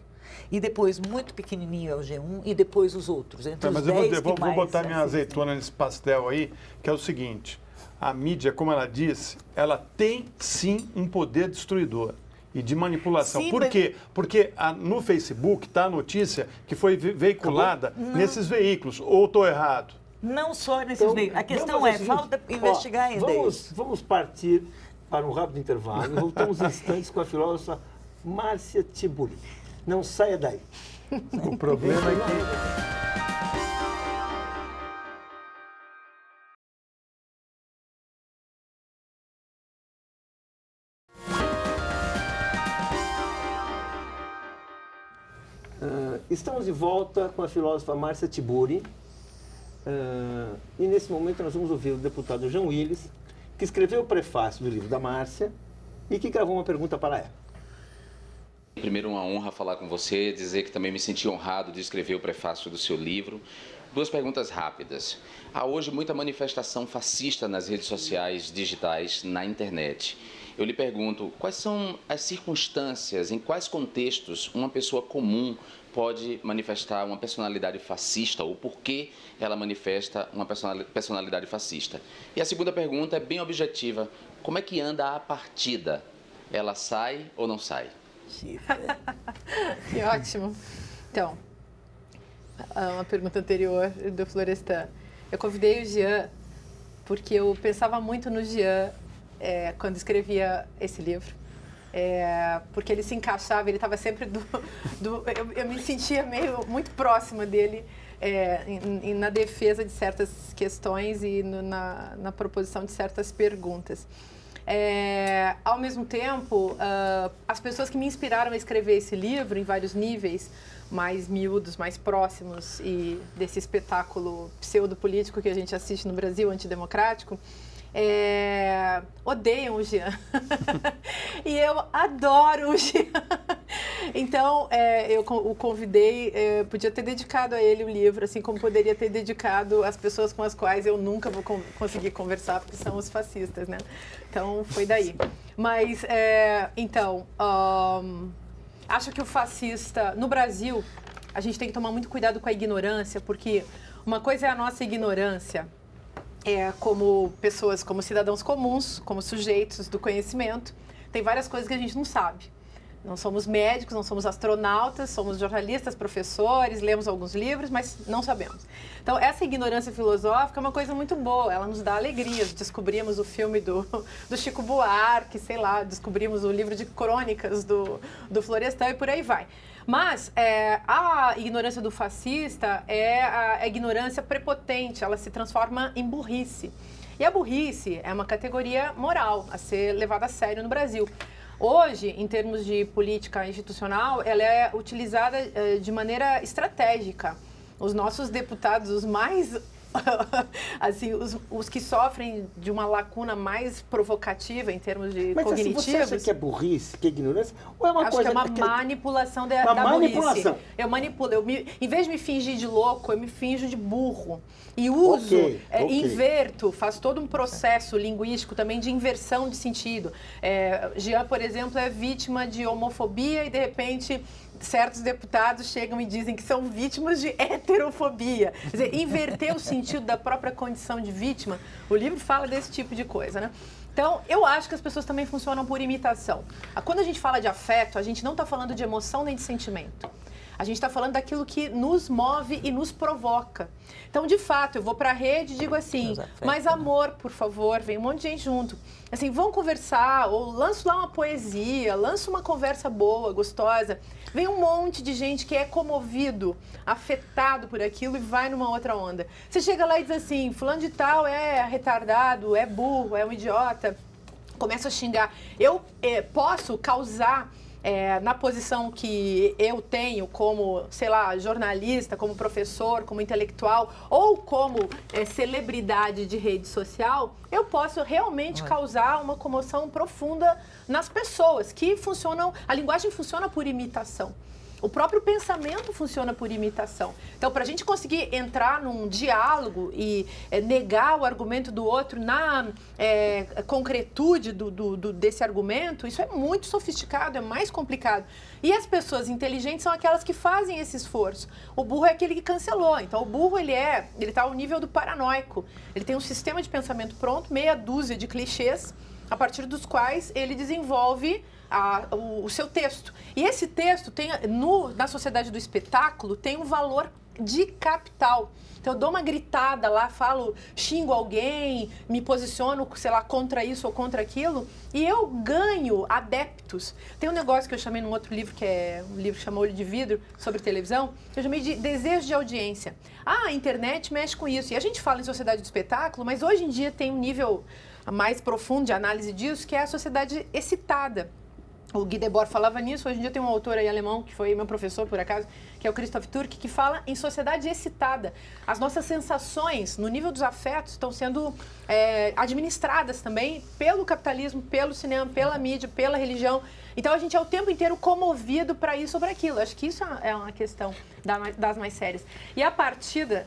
e depois muito pequenininho é o G1 e depois os outros. Entre mas os 10 eu vou botar minha assistem. azeitona nesse pastel aí, que é o seguinte, a mídia, como ela disse, ela tem sim um poder destruidor e de manipulação. Sim, Por quê? Porque no Facebook está a notícia que foi veiculada nesses veículos, ou estou errado? Não só nesses veículos. A questão falta investigar ainda isso. Vamos partir para um rápido intervalo. Voltamos em instantes com a filósofa Márcia Tiburi. Não saia daí. O problema é que... Estamos de volta com a filósofa Márcia Tiburi. E nesse momento nós vamos ouvir o deputado Jean Willis, que escreveu o prefácio do livro da Márcia e que gravou uma pergunta para ela. Primeiro, uma honra falar com você, dizer que também me senti honrado de escrever o prefácio do seu livro. Duas perguntas rápidas. Há hoje muita manifestação fascista nas redes sociais digitais, na internet. Eu lhe pergunto, quais são as circunstâncias, em quais contextos uma pessoa comum pode manifestar uma personalidade fascista ou por que ela manifesta uma personalidade fascista? E a segunda pergunta é bem objetiva. Como é que anda a partida? Ela sai ou não sai? Que ótimo. Então, uma pergunta anterior do Florestan. Eu convidei o Jean porque eu pensava muito no Jean quando escrevia esse livro. porque ele se encaixava, ele estava sempre eu me sentia muito próxima dele na defesa de certas questões e na proposição de certas perguntas. Ao mesmo tempo, as pessoas que me inspiraram a escrever esse livro, em vários níveis, mais miúdos, mais próximos, e desse espetáculo pseudopolítico que a gente assiste no Brasil, antidemocrático, odeiam o Jean. E eu adoro o Jean. Então, eu o convidei, podia ter dedicado a ele o livro, assim como poderia ter dedicado às pessoas com as quais eu nunca vou conseguir conversar, porque são os fascistas, né? Então, foi daí. Mas, acho que o fascista, no Brasil, a gente tem que tomar muito cuidado com a ignorância, porque uma coisa é a nossa ignorância, como pessoas, como cidadãos comuns, como sujeitos do conhecimento. Tem várias coisas que a gente não sabe. Não somos médicos, não somos astronautas, somos jornalistas, professores, lemos alguns livros, mas não sabemos. Então, essa ignorância filosófica é uma coisa muito boa, ela nos dá alegrias. Descobrimos o filme do Chico Buarque, sei lá, descobrimos o livro de crônicas do Florestan e por aí vai. Mas a ignorância do fascista é a ignorância prepotente, ela se transforma em burrice. E a burrice é uma categoria moral a ser levada a sério no Brasil. Hoje, em termos de política institucional, ela é utilizada de maneira estratégica. Os nossos deputados, os mais assim, os que sofrem de uma lacuna mais provocativa em termos de cognitivos... Mas você acha que é burrice, que é ignorância? Ou é uma acho coisa... que é uma manipulação da manipulação. burrice. Eu manipulo. Em vez de me fingir de louco, eu me finjo de burro. E uso, inverto, faço todo um processo linguístico também de inversão de sentido. Jean, por exemplo, é vítima de homofobia e, de repente, certos deputados chegam e dizem que são vítimas de heterofobia. Quer dizer, inverter o sentido da própria condição de vítima. O livro fala desse tipo de coisa, né? Então, eu acho que as pessoas também funcionam por imitação. Quando a gente fala de afeto, a gente não está falando de emoção nem de sentimento. A gente está falando daquilo que nos move e nos provoca. Então, de fato, eu vou para a rede e digo assim, mais amor, por favor, vem um monte de gente junto. Assim, vão conversar, ou lanço lá uma poesia, lanço uma conversa boa, gostosa. Vem um monte de gente que é comovido, afetado por aquilo e vai numa outra onda. Você chega lá e diz assim, fulano de tal é retardado, é burro, é um idiota. Começa a xingar. Eu posso causar... na posição que eu tenho como, sei lá, jornalista, como professor, como intelectual ou como celebridade de rede social, eu posso realmente causar uma comoção profunda nas pessoas que funcionam, a linguagem funciona por imitação. O próprio pensamento funciona por imitação. Então, para a gente conseguir entrar num diálogo e negar o argumento do outro na concretude desse argumento, isso é muito sofisticado, é mais complicado. E as pessoas inteligentes são aquelas que fazem esse esforço. O burro é aquele que cancelou. Então, o burro, ele está ao nível do paranoico. Ele tem um sistema de pensamento pronto, meia dúzia de clichês, a partir dos quais ele desenvolve o seu texto. E esse texto tem, na sociedade do espetáculo, tem um valor de capital. Então, eu dou uma gritada lá, xingo alguém, me posiciono, sei lá, contra isso ou contra aquilo, e eu ganho adeptos. Tem um negócio que eu chamei num outro livro, que é um livro que chama Olho de Vidro, sobre televisão, que eu chamei de desejo de audiência. A internet mexe com isso. E a gente fala em sociedade do espetáculo, mas hoje em dia tem um nível mais profundo de análise disso, que é a sociedade excitada. O Guy Debord falava nisso, hoje em dia tem um autor aí alemão, que foi meu professor, por acaso, que é o Christoph Turk, que fala em sociedade excitada. As nossas sensações, no nível dos afetos, estão sendo administradas também pelo capitalismo, pelo cinema, pela mídia, pela religião. Então, a gente é o tempo inteiro comovido para isso ou para aquilo. Acho que isso é uma questão das mais sérias. E a partida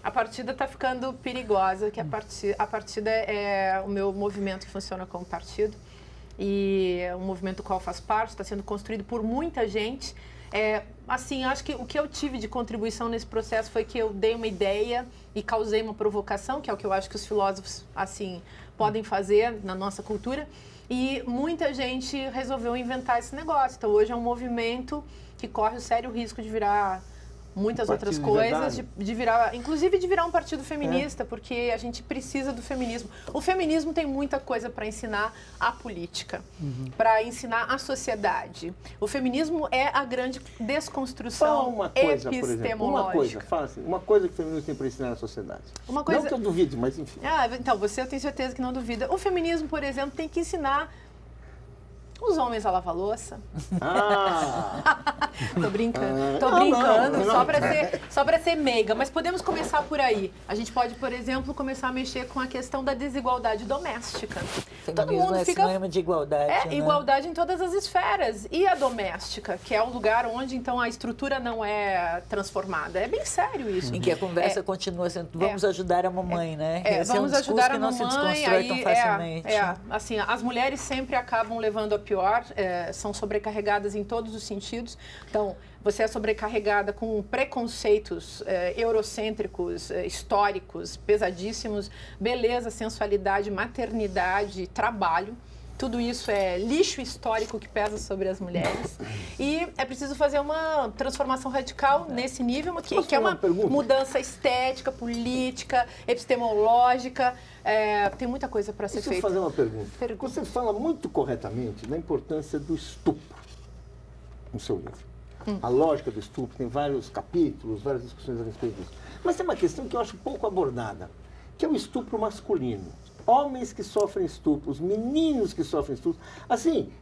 está ficando perigosa, que a partida é o meu movimento que funciona como partido. E um movimento do qual faço parte, está sendo construído por muita gente. Assim, acho que o que eu tive de contribuição nesse processo foi que eu dei uma ideia e causei uma provocação, que é o que eu acho que os filósofos, assim, podem fazer na nossa cultura. E muita gente resolveu inventar esse negócio. Então, hoje é um movimento que corre o sério risco de virar muitas Um outras partido de coisas, verdade. de virar, inclusive de virar um partido feminista, porque a gente precisa do feminismo. O feminismo tem muita coisa para ensinar a política, para ensinar a sociedade. O feminismo é a grande desconstrução Fala uma coisa, por exemplo, epistemológica. fala assim, uma coisa que o feminismo tem para ensinar à sociedade. Uma coisa- Não que eu duvide, mas enfim. Ah, então, você eu tenho certeza que não duvida. O feminismo, por exemplo, tem que ensinar os homens a lavar louça. Ah, Tô brincando, tô não, brincando, não. só pra ser meiga. Mas podemos começar por aí. A gente pode, por exemplo, começar a mexer com a questão da desigualdade doméstica. Todo Feminismo mundo é fica... sinônimo de igualdade, É, né? igualdade em todas as esferas. E a doméstica, que é um lugar onde, então, a estrutura não é transformada. É bem sério isso. Em que a conversa continua sendo, vamos ajudar a mamãe, né? Esse Vamos um discurso ajudar que a não se mamãe, desconstrói tão facilmente. assim, as mulheres sempre acabam levando a pior, são sobrecarregadas em todos os sentidos. Então, você é sobrecarregada com preconceitos eurocêntricos, históricos, pesadíssimos, beleza, sensualidade, maternidade, trabalho. Tudo isso é lixo histórico que pesa sobre as mulheres. E é preciso fazer uma transformação radical nesse nível, que é uma mudança estética, política, epistemológica. Tem muita coisa para ser deixa eu feita. fazer uma pergunta. Você fala muito corretamente da importância do estupro no seu livro. A lógica do estupro, tem vários capítulos, várias discussões a respeito disso. Mas tem uma questão que eu acho pouco abordada, que é o estupro masculino. Homens que sofrem estupros, meninos que sofrem estupros. Assim,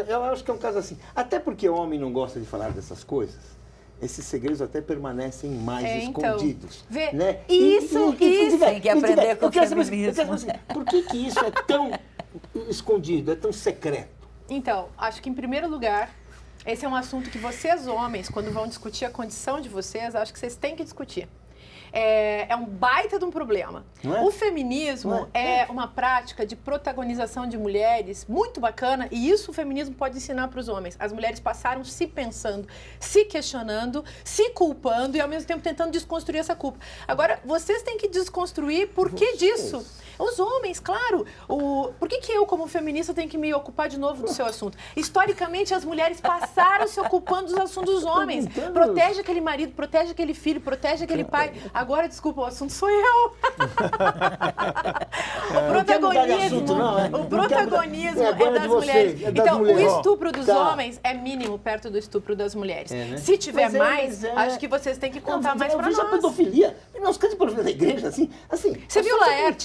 eu acho que é um caso assim. Até porque o homem não gosta de falar dessas coisas, esses segredos até permanecem mais escondidos. Vê, né? isso. Tem que aprender com o feminismo. Por que isso é tão escondido, é tão secreto? Então, acho que em primeiro lugar, esse é um assunto que vocês homens, quando vão discutir a condição de vocês, acho que vocês têm que discutir. É um baita de um problema. O feminismo é uma prática de protagonização de mulheres muito bacana, e isso o feminismo pode ensinar para os homens. As mulheres passaram se pensando, se questionando, se culpando e ao mesmo tempo tentando desconstruir essa culpa. Agora, vocês têm que desconstruir por que disso. Os homens, claro. Por que eu, como feminista, tenho que me ocupar de novo do seu assunto? Historicamente, as mulheres passaram se ocupando dos assuntos dos homens. Protege aquele marido, protege aquele filho, protege aquele pai. Agora, desculpa, o assunto sou eu. O protagonismo é das mulheres. Então, o estupro dos homens é mínimo perto do estupro das mulheres. Se tiver mais, acho que vocês têm que contar mais pra nós. A pedofilia. Nós casos de pedofilia na igreja, assim. Você viu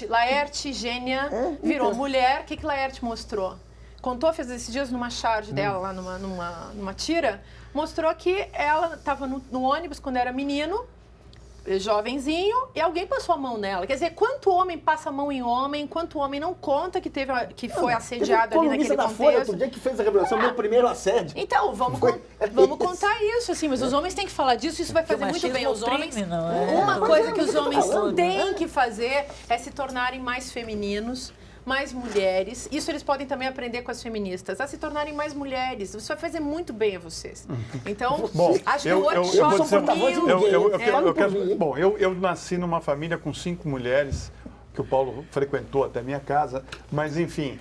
Laerte, gênia, virou mulher. O que Laerte mostrou? Contou, fez esses dias numa charge dela, lá numa tira, mostrou que ela estava no ônibus quando era menino, jovenzinho, e alguém passou a mão nela. Quer dizer, quanto homem passa a mão em homem, quanto homem não conta que foi assediado ali naquele contexto. Folha, outro dia que fez a revelação, meu primeiro assédio. Então, vamos contar isso, assim, mas os homens têm que falar disso, isso vai fazer muito bem. Os homens, uma coisa que os homens têm que fazer é se tornarem mais femininos, mais mulheres. Isso eles podem também aprender com as feministas, a se tornarem mais mulheres. Isso vai fazer muito bem a vocês. Então, acho que o workshop... Eu nasci numa família com 5 mulheres, que o Paulo frequentou até minha casa, mas enfim...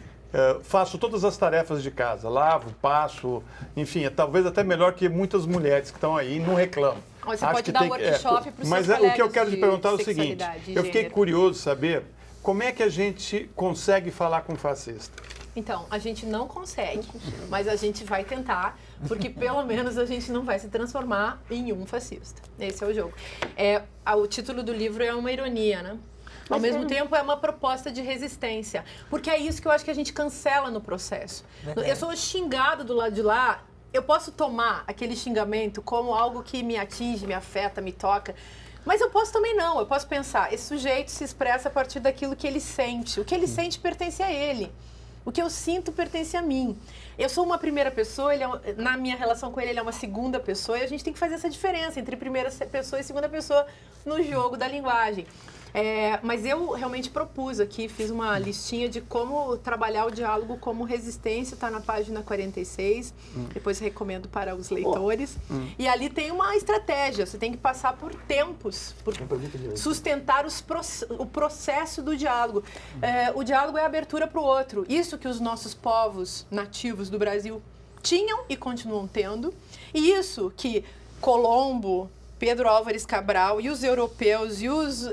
faço todas as tarefas de casa, lavo, passo, enfim, talvez até melhor que muitas mulheres que estão aí e não reclamam. Você pode dar workshop para os seus colegas. Mas o que eu quero te perguntar é o seguinte, eu fiquei curioso de saber como é que a gente consegue falar com fascista? Então, a gente não consegue, mas a gente vai tentar, porque pelo menos a gente não vai se transformar em um fascista. Esse é o jogo. O título do livro é uma ironia, né? Ao mesmo tempo, é uma proposta de resistência. Porque é isso que eu acho que a gente cancela no processo. Eu sou xingada do lado de lá, eu posso tomar aquele xingamento como algo que me atinge, me afeta, me toca. Mas eu posso também não. Eu posso pensar, esse sujeito se expressa a partir daquilo que ele sente. O que ele sente pertence a ele. O que eu sinto pertence a mim. Eu sou uma primeira pessoa, na minha relação com ele é uma segunda pessoa, e a gente tem que fazer essa diferença entre primeira pessoa e segunda pessoa no jogo da linguagem. Mas eu realmente propus aqui, fiz uma listinha de como trabalhar o diálogo como resistência, está na página 46, depois recomendo para os leitores. E ali tem uma estratégia, você tem que passar por tempos, por sustentar o processo do diálogo. O diálogo é a abertura para o outro, isso que os nossos povos nativos do Brasil tinham e continuam tendo, e isso que Colombo, Pedro Álvares Cabral e os europeus e os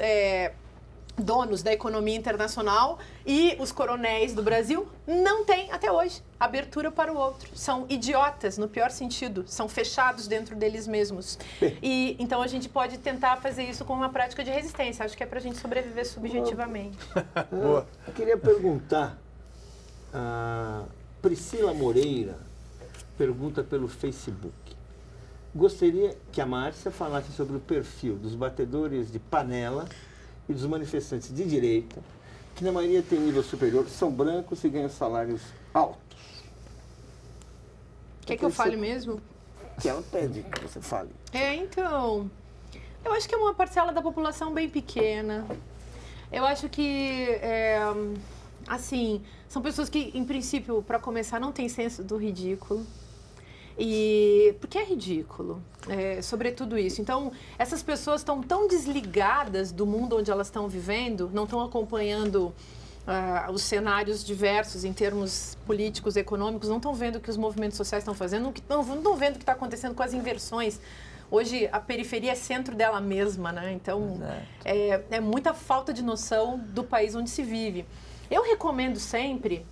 donos da economia internacional e os coronéis do Brasil não têm, até hoje, abertura para o outro. São idiotas, no pior sentido. São fechados dentro deles mesmos. E então a gente pode tentar fazer isso com uma prática de resistência. Acho que é para a gente sobreviver subjetivamente. Boa. Eu queria perguntar, a Priscila Moreira pergunta pelo Facebook. Gostaria que a Márcia falasse sobre o perfil dos batedores de panela e dos manifestantes de direita, que na maioria tem nível superior, são brancos e ganham salários altos. Quer que eu fale mesmo? Que ela pede que você fale. Então, eu acho que é uma parcela da população bem pequena. Eu acho que, assim, são pessoas que, em princípio, para começar, não têm senso do ridículo. Porque é ridículo, sobretudo isso. Então, essas pessoas estão tão desligadas do mundo onde elas estão vivendo, não estão acompanhando os cenários diversos em termos políticos, econômicos, não estão vendo o que os movimentos sociais estão fazendo, não estão vendo o que está acontecendo com as inversões. Hoje, a periferia é centro dela mesma, né? Então, é muita falta de noção do país onde se vive. Eu recomendo sempre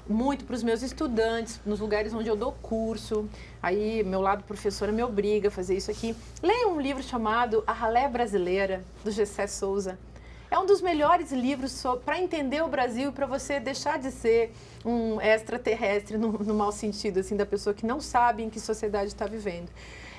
muito para os meus estudantes, nos lugares onde eu dou curso. Aí, meu lado professora me obriga a fazer isso aqui. Leia um livro chamado A Ralé Brasileira, do Gessé Souza. É um dos melhores livros para entender o Brasil e para você deixar de ser um extraterrestre, no mau sentido, assim, da pessoa que não sabe em que sociedade está vivendo.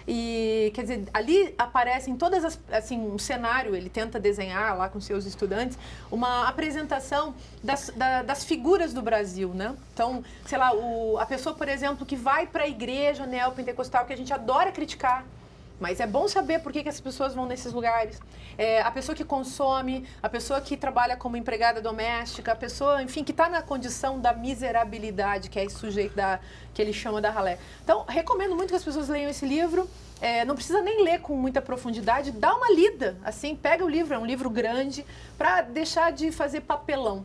E, quer dizer, ali aparecem todas as, assim, um cenário, ele tenta desenhar lá com seus estudantes, uma apresentação das figuras do Brasil, né? Então, sei lá, a pessoa, por exemplo, que vai para a igreja neopentecostal, que a gente adora criticar, mas é bom saber por que essas pessoas vão nesses lugares. A pessoa que consome, a pessoa que trabalha como empregada doméstica, a pessoa, enfim, que está na condição da miserabilidade, que é esse sujeito que ele chama da ralé. Então, recomendo muito que as pessoas leiam esse livro. Não precisa nem ler com muita profundidade, dá uma lida, assim, pega o livro, é um livro grande, para deixar de fazer papelão.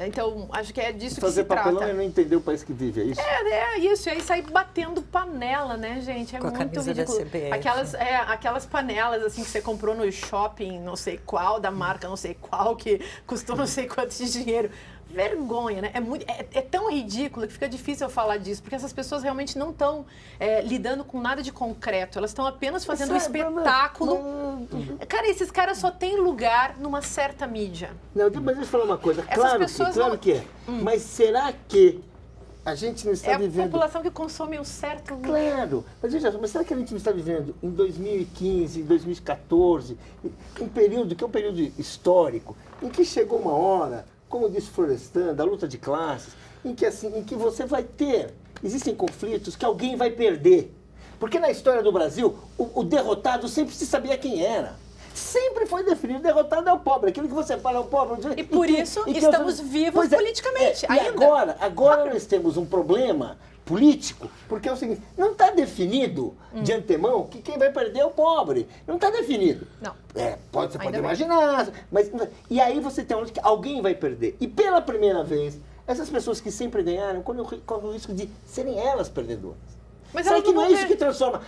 Então, acho que é disso que se trata. Fazer papelão é não entender o país que vive, é isso? É isso. E aí sair batendo panela, né, gente? É com muito a ridículo. da CBF. Aquelas panelas, assim, que você comprou no shopping, não sei qual, da marca não sei qual, que custou não sei quanto de dinheiro. Vergonha, né? É tão ridículo que fica difícil eu falar disso, porque essas pessoas realmente não estão lidando com nada de concreto, elas estão apenas fazendo um espetáculo. Cara, esses caras só têm lugar numa certa mídia. Não, mas deixa eu falar uma coisa. Essas Claro que é. Mas será que a gente não está vivendo... É a população que consome um certo... Claro. Mas será que a gente não está vivendo em 2015, em 2014, um período que é um período histórico, em que chegou uma hora, como disse Florestan, da luta de classes, em que você vai ter, existem conflitos que alguém vai perder. Porque na história do Brasil, o derrotado sempre se sabia quem era. Sempre foi definido, o derrotado é o pobre, aquilo que você fala é o pobre. E por isso estamos vivos politicamente. E agora nós temos um problema político, porque é o seguinte, não está definido de antemão que quem vai perder é o pobre. Não está definido. Não. Você pode imaginar, mas... E aí você tem onde que alguém vai perder. E pela primeira vez, essas pessoas que sempre ganharam correm o risco de serem elas perdedoras. Mas será que não é isso que transforma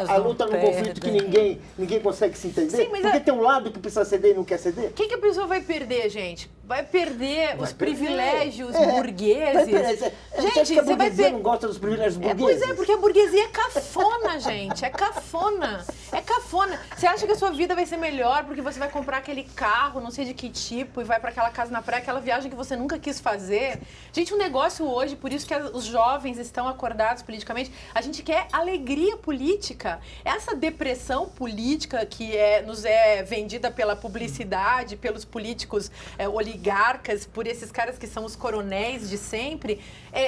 a luta num conflito que ninguém consegue se entender? Sim, mas porque tem um lado que precisa ceder e não quer ceder? O que a pessoa vai perder, gente? Vai perder os privilégios burgueses. Gente, você vai ver. Não gosta dos privilégios burgueses? Pois é, porque a burguesia é cafona, gente. É cafona. É cafona. Você acha que a sua vida vai ser melhor porque você vai comprar aquele carro, não sei de que tipo, e vai para aquela casa na praia, aquela viagem que você nunca quis fazer? Gente, um negócio hoje, por isso que os jovens estão acordados politicamente, a gente quer alegria política. Essa depressão política que nos é vendida pela publicidade, pelos políticos oligarcas, por esses caras que são os coronéis de sempre,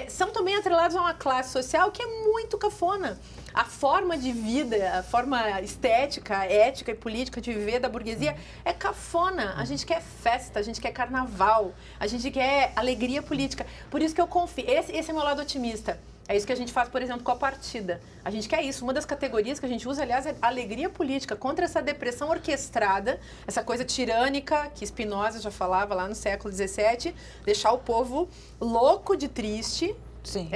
são também atrelados a uma classe social que é muito cafona. A forma de vida, a forma estética, ética e política de viver da burguesia é cafona. A gente quer festa, a gente quer carnaval, a gente quer alegria política. Por isso que eu confio. Esse é meu lado otimista. É isso que a gente faz, por exemplo, com a partida. A gente quer isso. Uma das categorias que a gente usa, aliás, é alegria política, contra essa depressão orquestrada, essa coisa tirânica que Spinoza já falava lá no século XVII, deixar o povo louco de triste, Sim.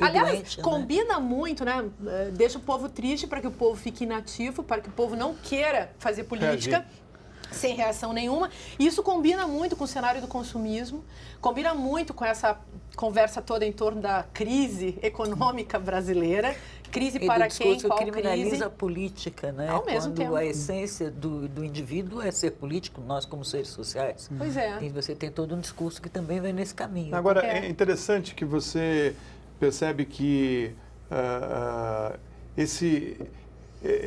Aliás, doente, né? combina muito, né? Deixa o povo triste para que o povo fique inativo, para que o povo não queira fazer política. Sem reação nenhuma. E isso combina muito com o cenário do consumismo, combina muito com essa conversa toda em torno da crise econômica brasileira. Crise para quem? Qual que criminaliza crise? a política, né? Ao mesmo tempo. A essência do indivíduo é ser político, nós como seres sociais. Pois é. Você tem todo um discurso que também vai nesse caminho. Agora, é interessante que você percebe que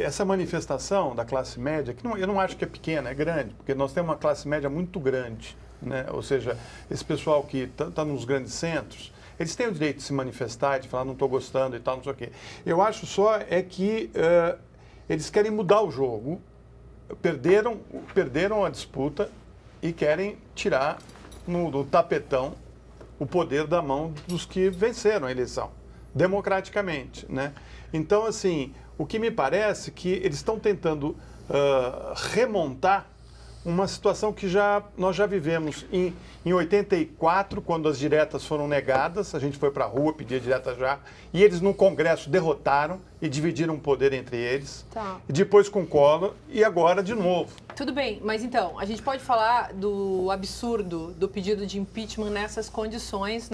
essa manifestação da classe média, que eu não acho que é pequena, é grande, porque nós temos uma classe média muito grande, né? Ou seja, esse pessoal que está nos grandes centros, eles têm o direito de se manifestar, de falar não estou gostando e tal, não sei o quê. Eu acho só que eles querem mudar o jogo, perderam a disputa e querem tirar no tapetão o poder da mão dos que venceram a eleição, democraticamente, né? Então, assim, o que me parece que eles estão tentando remontar uma situação que nós já vivemos em 84, quando as diretas foram negadas, a gente foi para a rua pedir direta já, e eles no Congresso derrotaram e dividiram o poder entre eles. Tá. E depois com Collor e agora de novo. Tudo bem, mas então, a gente pode falar do absurdo do pedido de impeachment nessas condições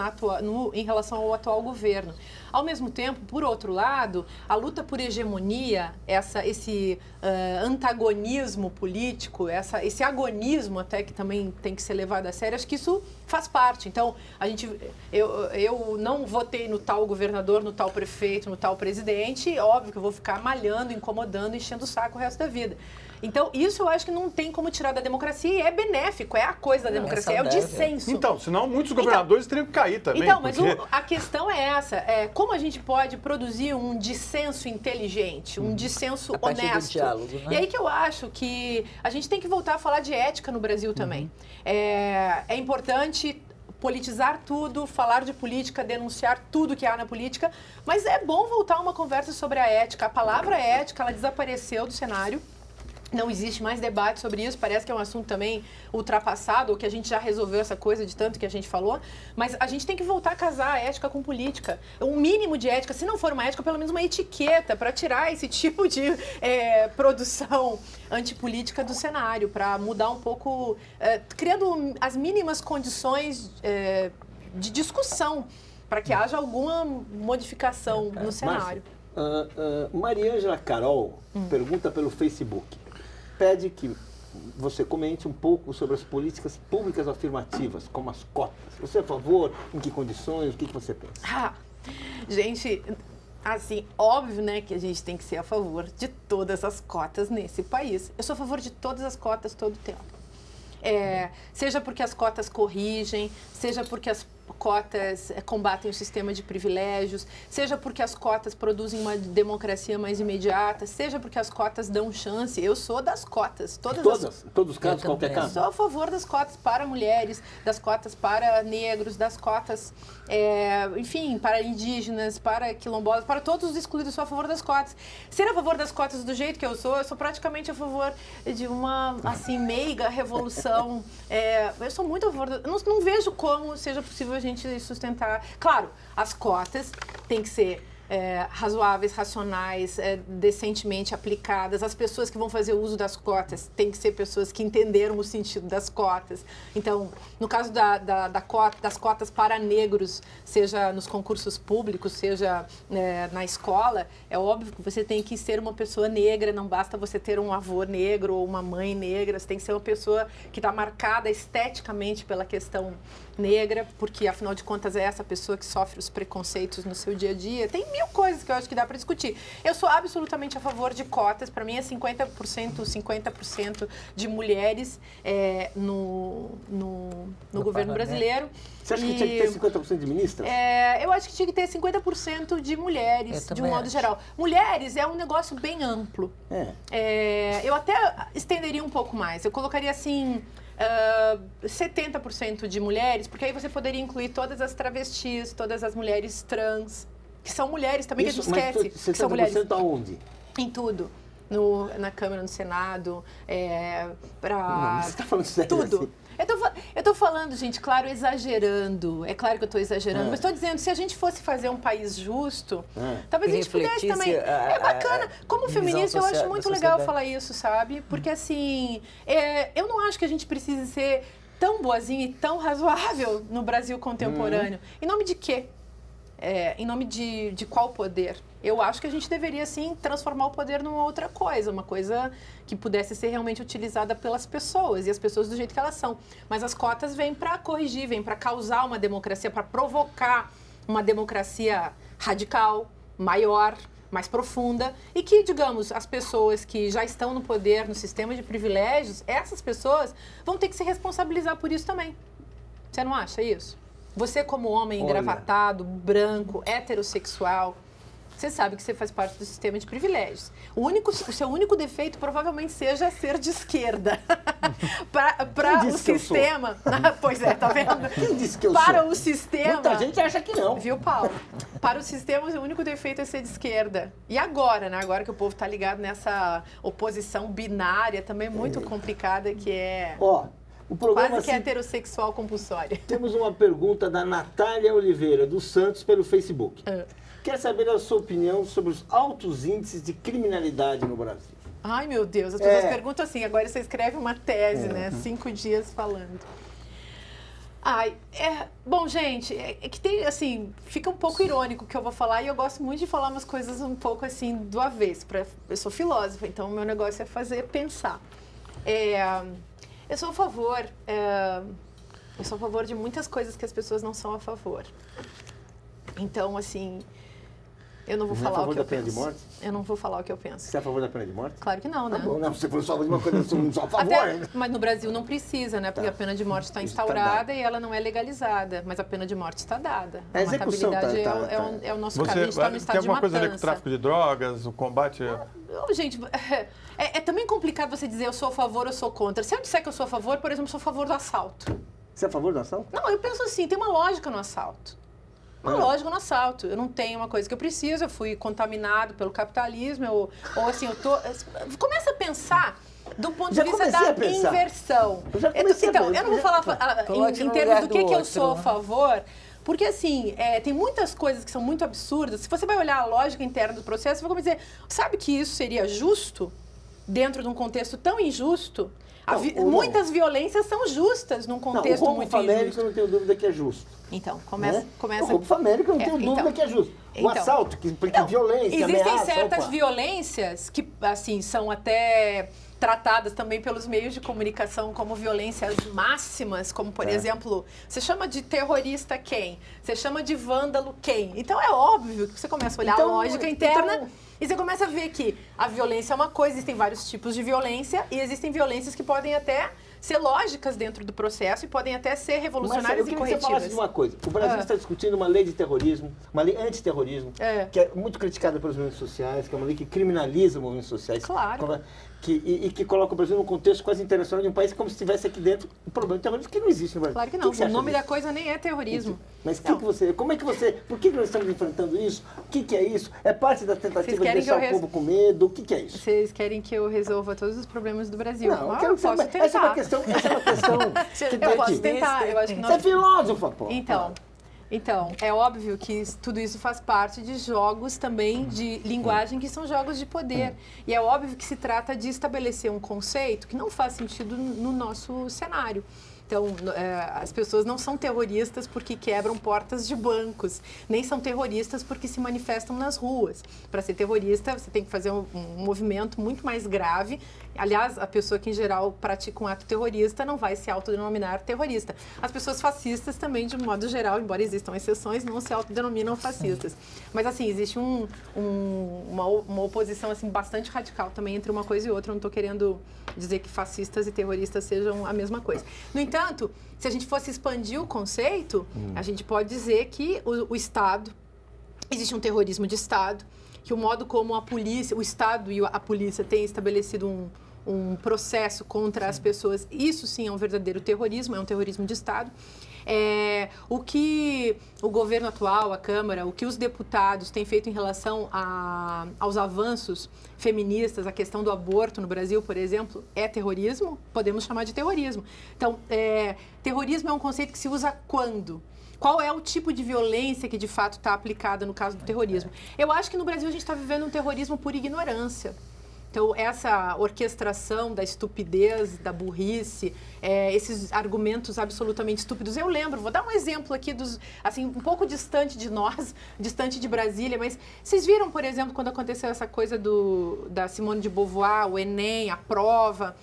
em relação ao atual governo. Ao mesmo tempo, por outro lado, a luta por hegemonia, esse antagonismo político, esse agonismo até que também tem que ser levado a sério, acho que isso faz parte. Então, eu não votei no tal governador, no tal prefeito, no tal presidente, óbvio que eu vou ficar malhando, incomodando, enchendo o saco o resto da vida. Então, isso eu acho que não tem como tirar da democracia e é benéfico, é a coisa da democracia, é o dissenso. Então, senão muitos governadores teriam que cair também. Então, mas a questão é essa, como a gente pode produzir um dissenso inteligente, um dissenso honesto. Do diálogo, né? E aí que eu acho que a gente tem que voltar a falar de ética no Brasil também. É importante politizar tudo, falar de política, denunciar tudo que há na política, mas é bom voltar a uma conversa sobre a ética. A palavra ética, ela desapareceu do cenário. Não existe mais debate sobre isso, parece que é um assunto também ultrapassado, ou que a gente já resolveu essa coisa de tanto que a gente falou, mas a gente tem que voltar a casar a ética com política. Um mínimo de ética, se não for uma ética, pelo menos uma etiqueta para tirar esse tipo de produção antipolítica do cenário, para mudar um pouco, criando as mínimas condições de discussão, para que haja alguma modificação no cenário. Maria Ângela Carol pergunta pelo Facebook. Pede que você comente um pouco sobre as políticas públicas afirmativas, como as cotas. Você é a favor? Em que condições? O que você pensa? Gente, assim, óbvio, né, que a gente tem que ser a favor de todas as cotas nesse país. Eu sou a favor de todas as cotas todo o tempo. Seja porque as cotas corrigem, seja porque as cotas combatem o sistema de privilégios, seja porque as cotas produzem uma democracia mais imediata, seja porque as cotas dão chance. Eu sou das cotas. Todos os casos, qualquer caso? Sou a favor das cotas para mulheres, das cotas para negros, das cotas, enfim, para indígenas, para quilombolas, para todos os excluídos. Sou a favor das cotas. Ser a favor das cotas do jeito que eu sou praticamente a favor de uma, assim, meiga revolução. Eu sou muito a favor. Não vejo como seja possível a gente sustentar. Claro, as cotas têm que ser razoáveis, racionais, decentemente aplicadas. As pessoas que vão fazer uso das cotas têm que ser pessoas que entenderam o sentido das cotas. Então, no caso das cotas para negros, seja nos concursos públicos, seja na escola, é óbvio que você tem que ser uma pessoa negra, não basta você ter um avô negro ou uma mãe negra, você tem que ser uma pessoa que está marcada esteticamente pela questão negra, porque afinal de contas é essa pessoa que sofre os preconceitos no seu dia a dia. Tem mil coisas que eu acho que dá para discutir. Eu sou absolutamente a favor de cotas. Para mim é 50% de mulheres no governo brasileiro. Você acha que tinha que ter 50% de ministras? Eu acho que tinha que ter 50% de mulheres, de um modo geral. Mulheres é um negócio bem amplo. Eu até estenderia um pouco mais. Eu colocaria assim... 70% de mulheres, porque aí você poderia incluir todas as travestis, todas as mulheres trans, que são mulheres também, que a gente esquece. Mas que são mulheres. 70% aonde? Em tudo. Na Câmara, no Senado, Não, você está falando sério tudo. assim. Eu tô falando, gente, claro, exagerando. É claro que eu tô exagerando, mas estou dizendo, se a gente fosse fazer um país justo, talvez a gente pudesse também. É bacana. Como feminista, eu acho muito legal falar isso, sabe? Porque, assim, eu não acho que a gente precise ser tão boazinha e tão razoável no Brasil contemporâneo. Em nome de quê? Em nome de qual poder? Eu acho que a gente deveria, sim, transformar o poder numa outra coisa, uma coisa que pudesse ser realmente utilizada pelas pessoas, e as pessoas do jeito que elas são. Mas as cotas vêm para corrigir, vêm para causar uma democracia, para provocar uma democracia radical, maior, mais profunda, e que, digamos, as pessoas que já estão no poder, no sistema de privilégios, essas pessoas vão ter que se responsabilizar por isso também. Você não acha isso? Você, como homem engravatado, branco, heterossexual, você sabe que você faz parte do sistema de privilégios. O seu único defeito provavelmente seja ser de esquerda. Para o sistema... Pois é, tá vendo? Quem disse que eu para sou? O sistema... Muita gente acha que não. Viu, Paulo? Para o sistema, o único defeito é ser de esquerda. E agora, né? Agora que o povo tá ligado nessa oposição binária também muito complicada, que é... O programa, quase que é heterossexual compulsória. Temos uma pergunta da Natália Oliveira, dos Santos, pelo Facebook. Quer saber a sua opinião sobre os altos índices de criminalidade no Brasil? Ai, meu Deus, as pessoas perguntam assim, agora você escreve uma tese, né? 5 dias falando. Bom, gente, é que tem, assim, fica um pouco irônico o que eu vou falar, e eu gosto muito de falar umas coisas um pouco, assim, do avesso. Eu sou filósofa, então o meu negócio é fazer pensar. Eu sou a favor de muitas coisas que as pessoas não são a favor. Então, assim, eu não vou falar o que eu penso. Você é a favor da pena de morte? Eu não vou falar o que eu penso. Você é a favor da pena de morte? Claro que não, né? Tá bom, não, você foi só de uma coisa, eu não sou a favor. Mas no Brasil não precisa, né? Porque a pena de morte está instaurada e ela não é legalizada. Mas a pena de morte está dada. A execução é o nosso caminho, a gente está no estado de tem alguma coisa matança. ali com o tráfico de drogas, o combate... Gente, é também complicado você dizer eu sou a favor ou sou contra. Se eu disser que eu sou a favor, por exemplo, eu sou a favor do assalto. Você é a favor do assalto? Não, eu penso assim, tem uma lógica no assalto. Uma lógica no assalto. Eu não tenho uma coisa que eu preciso, eu fui contaminado pelo capitalismo, ou assim, eu tô... Começa a pensar do ponto de vista da inversão. Então, eu não vou falar em termos do que eu sou a favor, porque assim, tem muitas coisas que são muito absurdas. Se você vai olhar a lógica interna do processo, você vai dizer, sabe que isso seria justo dentro de um contexto tão injusto? Muitas violências são justas num contexto muito injusto. O roubo famélico eu não tenho dúvida que é justo. Então, começa... O roubo famélico eu não tenho dúvida que é justo. O assalto, que implica violência, existem ameaça... certas violências que, assim, são até tratadas também pelos meios de comunicação como violências máximas, como, por exemplo, você chama de terrorista quem? Você chama de vândalo quem? Então, é óbvio que você começa a olhar a lógica interna... E você começa a ver que a violência é uma coisa, existem vários tipos de violência e existem violências que podem até ser lógicas dentro do processo e podem até ser revolucionárias e corretivas. Eu queria que você falasse de uma coisa. O Brasil está discutindo uma lei de terrorismo, uma lei antiterrorismo, que é muito criticada pelos movimentos sociais, que é uma lei que criminaliza os movimentos sociais. Claro. E que coloca o Brasil num contexto quase internacional de um país como se estivesse aqui dentro um problema de terrorismo que não existe no Brasil. Claro que não. O nome da coisa nem é terrorismo. Mas por que nós estamos enfrentando isso? O que é isso? É parte da tentativa de deixar o povo com medo? O que é isso? Vocês querem que eu resolva todos os problemas do Brasil? Não, eu quero que você... Essa é uma questão eu posso tentar. Eu acho que Você é filósofa, pô. Então, é óbvio que tudo isso faz parte de jogos também de linguagem, que são jogos de poder. E é óbvio que se trata de estabelecer um conceito que não faz sentido no nosso cenário. Então, as pessoas não são terroristas porque quebram portas de bancos, nem são terroristas porque se manifestam nas ruas. Para ser terrorista, você tem que fazer um movimento muito mais grave. Aliás, a pessoa que, em geral, pratica um ato terrorista não vai se autodenominar terrorista. As pessoas fascistas também, de modo geral, embora existam exceções, não se autodenominam fascistas. Mas, assim, existe uma oposição assim, bastante radical também entre uma coisa e outra. Eu não estou querendo dizer que fascistas e terroristas sejam a mesma coisa. No entanto, se a gente fosse expandir o conceito, a gente pode dizer que o Estado, existe um terrorismo de Estado, que o modo como a polícia, o Estado e a polícia têm estabelecido um processo contra as pessoas, isso sim é um verdadeiro terrorismo, é um terrorismo de Estado. O que o governo atual, a Câmara, o que os deputados têm feito em relação aos avanços feministas, a questão do aborto no Brasil, por exemplo, é terrorismo? Podemos chamar de terrorismo. Então, terrorismo é um conceito que se usa quando? Qual é o tipo de violência que de fato está aplicada no caso do terrorismo? Eu acho que no Brasil a gente está vivendo um terrorismo por ignorância. Então, essa orquestração da estupidez, da burrice, esses argumentos absolutamente estúpidos. Eu lembro, vou dar um exemplo aqui, assim, um pouco distante de nós, distante de Brasília, mas vocês viram, por exemplo, quando aconteceu essa coisa da Simone de Beauvoir, o Enem, a prova...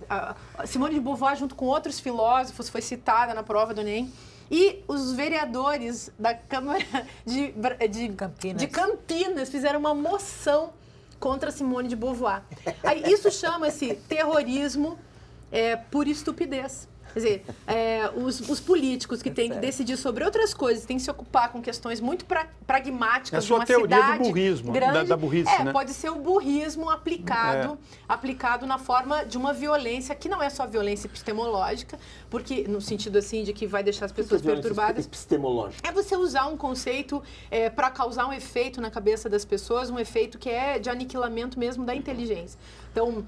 a Simone de Beauvoir, junto com outros filósofos, foi citada na prova do Enem. E os vereadores da Câmara de Campinas fizeram uma moção contra Simone de Beauvoir. Aí, isso chama-se terrorismo por estupidez. Quer dizer, os políticos que têm que decidir sobre outras coisas, têm que se ocupar com questões muito pragmáticas de uma cidade grande. É a sua teoria do burrismo, da burrice, né? Pode ser o burrismo aplicado na forma de uma violência que não é só violência epistemológica, porque no sentido assim de que vai deixar as pessoas perturbadas. Epistemológica. É você usar um conceito para causar um efeito na cabeça das pessoas, um efeito que é de aniquilamento mesmo da inteligência. Então,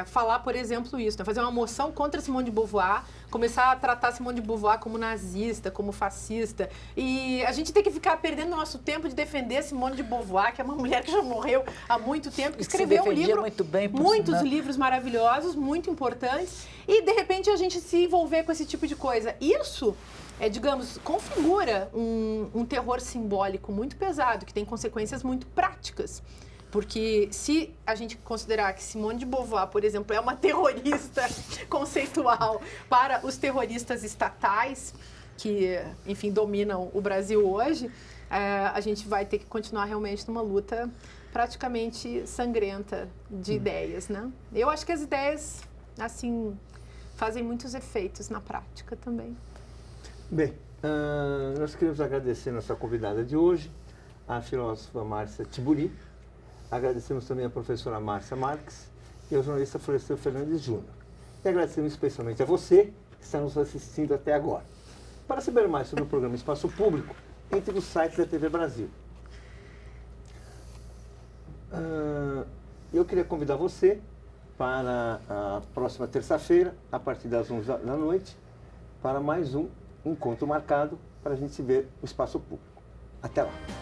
falar, por exemplo, isso, né? Fazer uma moção contra Simone de Beauvoir, começar a tratar Simone de Beauvoir como nazista, como fascista. E a gente tem que ficar perdendo nosso tempo de defender Simone de Beauvoir, que é uma mulher que já morreu há muito tempo, que escreveu um livro, muitos livros maravilhosos, muito importantes, e de repente a gente se envolver com esse tipo de coisa. Isso digamos, configura um terror simbólico muito pesado, que tem consequências muito práticas. Porque se a gente considerar que Simone de Beauvoir, por exemplo, é uma terrorista conceitual para os terroristas estatais, que, enfim, dominam o Brasil hoje, a gente vai ter que continuar realmente numa luta praticamente sangrenta de ideias, né? Eu acho que as ideias, assim, fazem muitos efeitos na prática também. Bem, nós queremos agradecer a nossa convidada de hoje, a filósofa Márcia Tiburi. Agradecemos também a professora Márcia Marques e ao jornalista Florestan Fernandes Júnior. E agradecemos especialmente a você que está nos assistindo até agora. Para saber mais sobre o programa Espaço Público, entre nos sites da TV Brasil. Eu queria convidar você para a próxima terça-feira, a partir das 11 da noite, para mais um encontro marcado para a gente ver o Espaço Público. Até lá!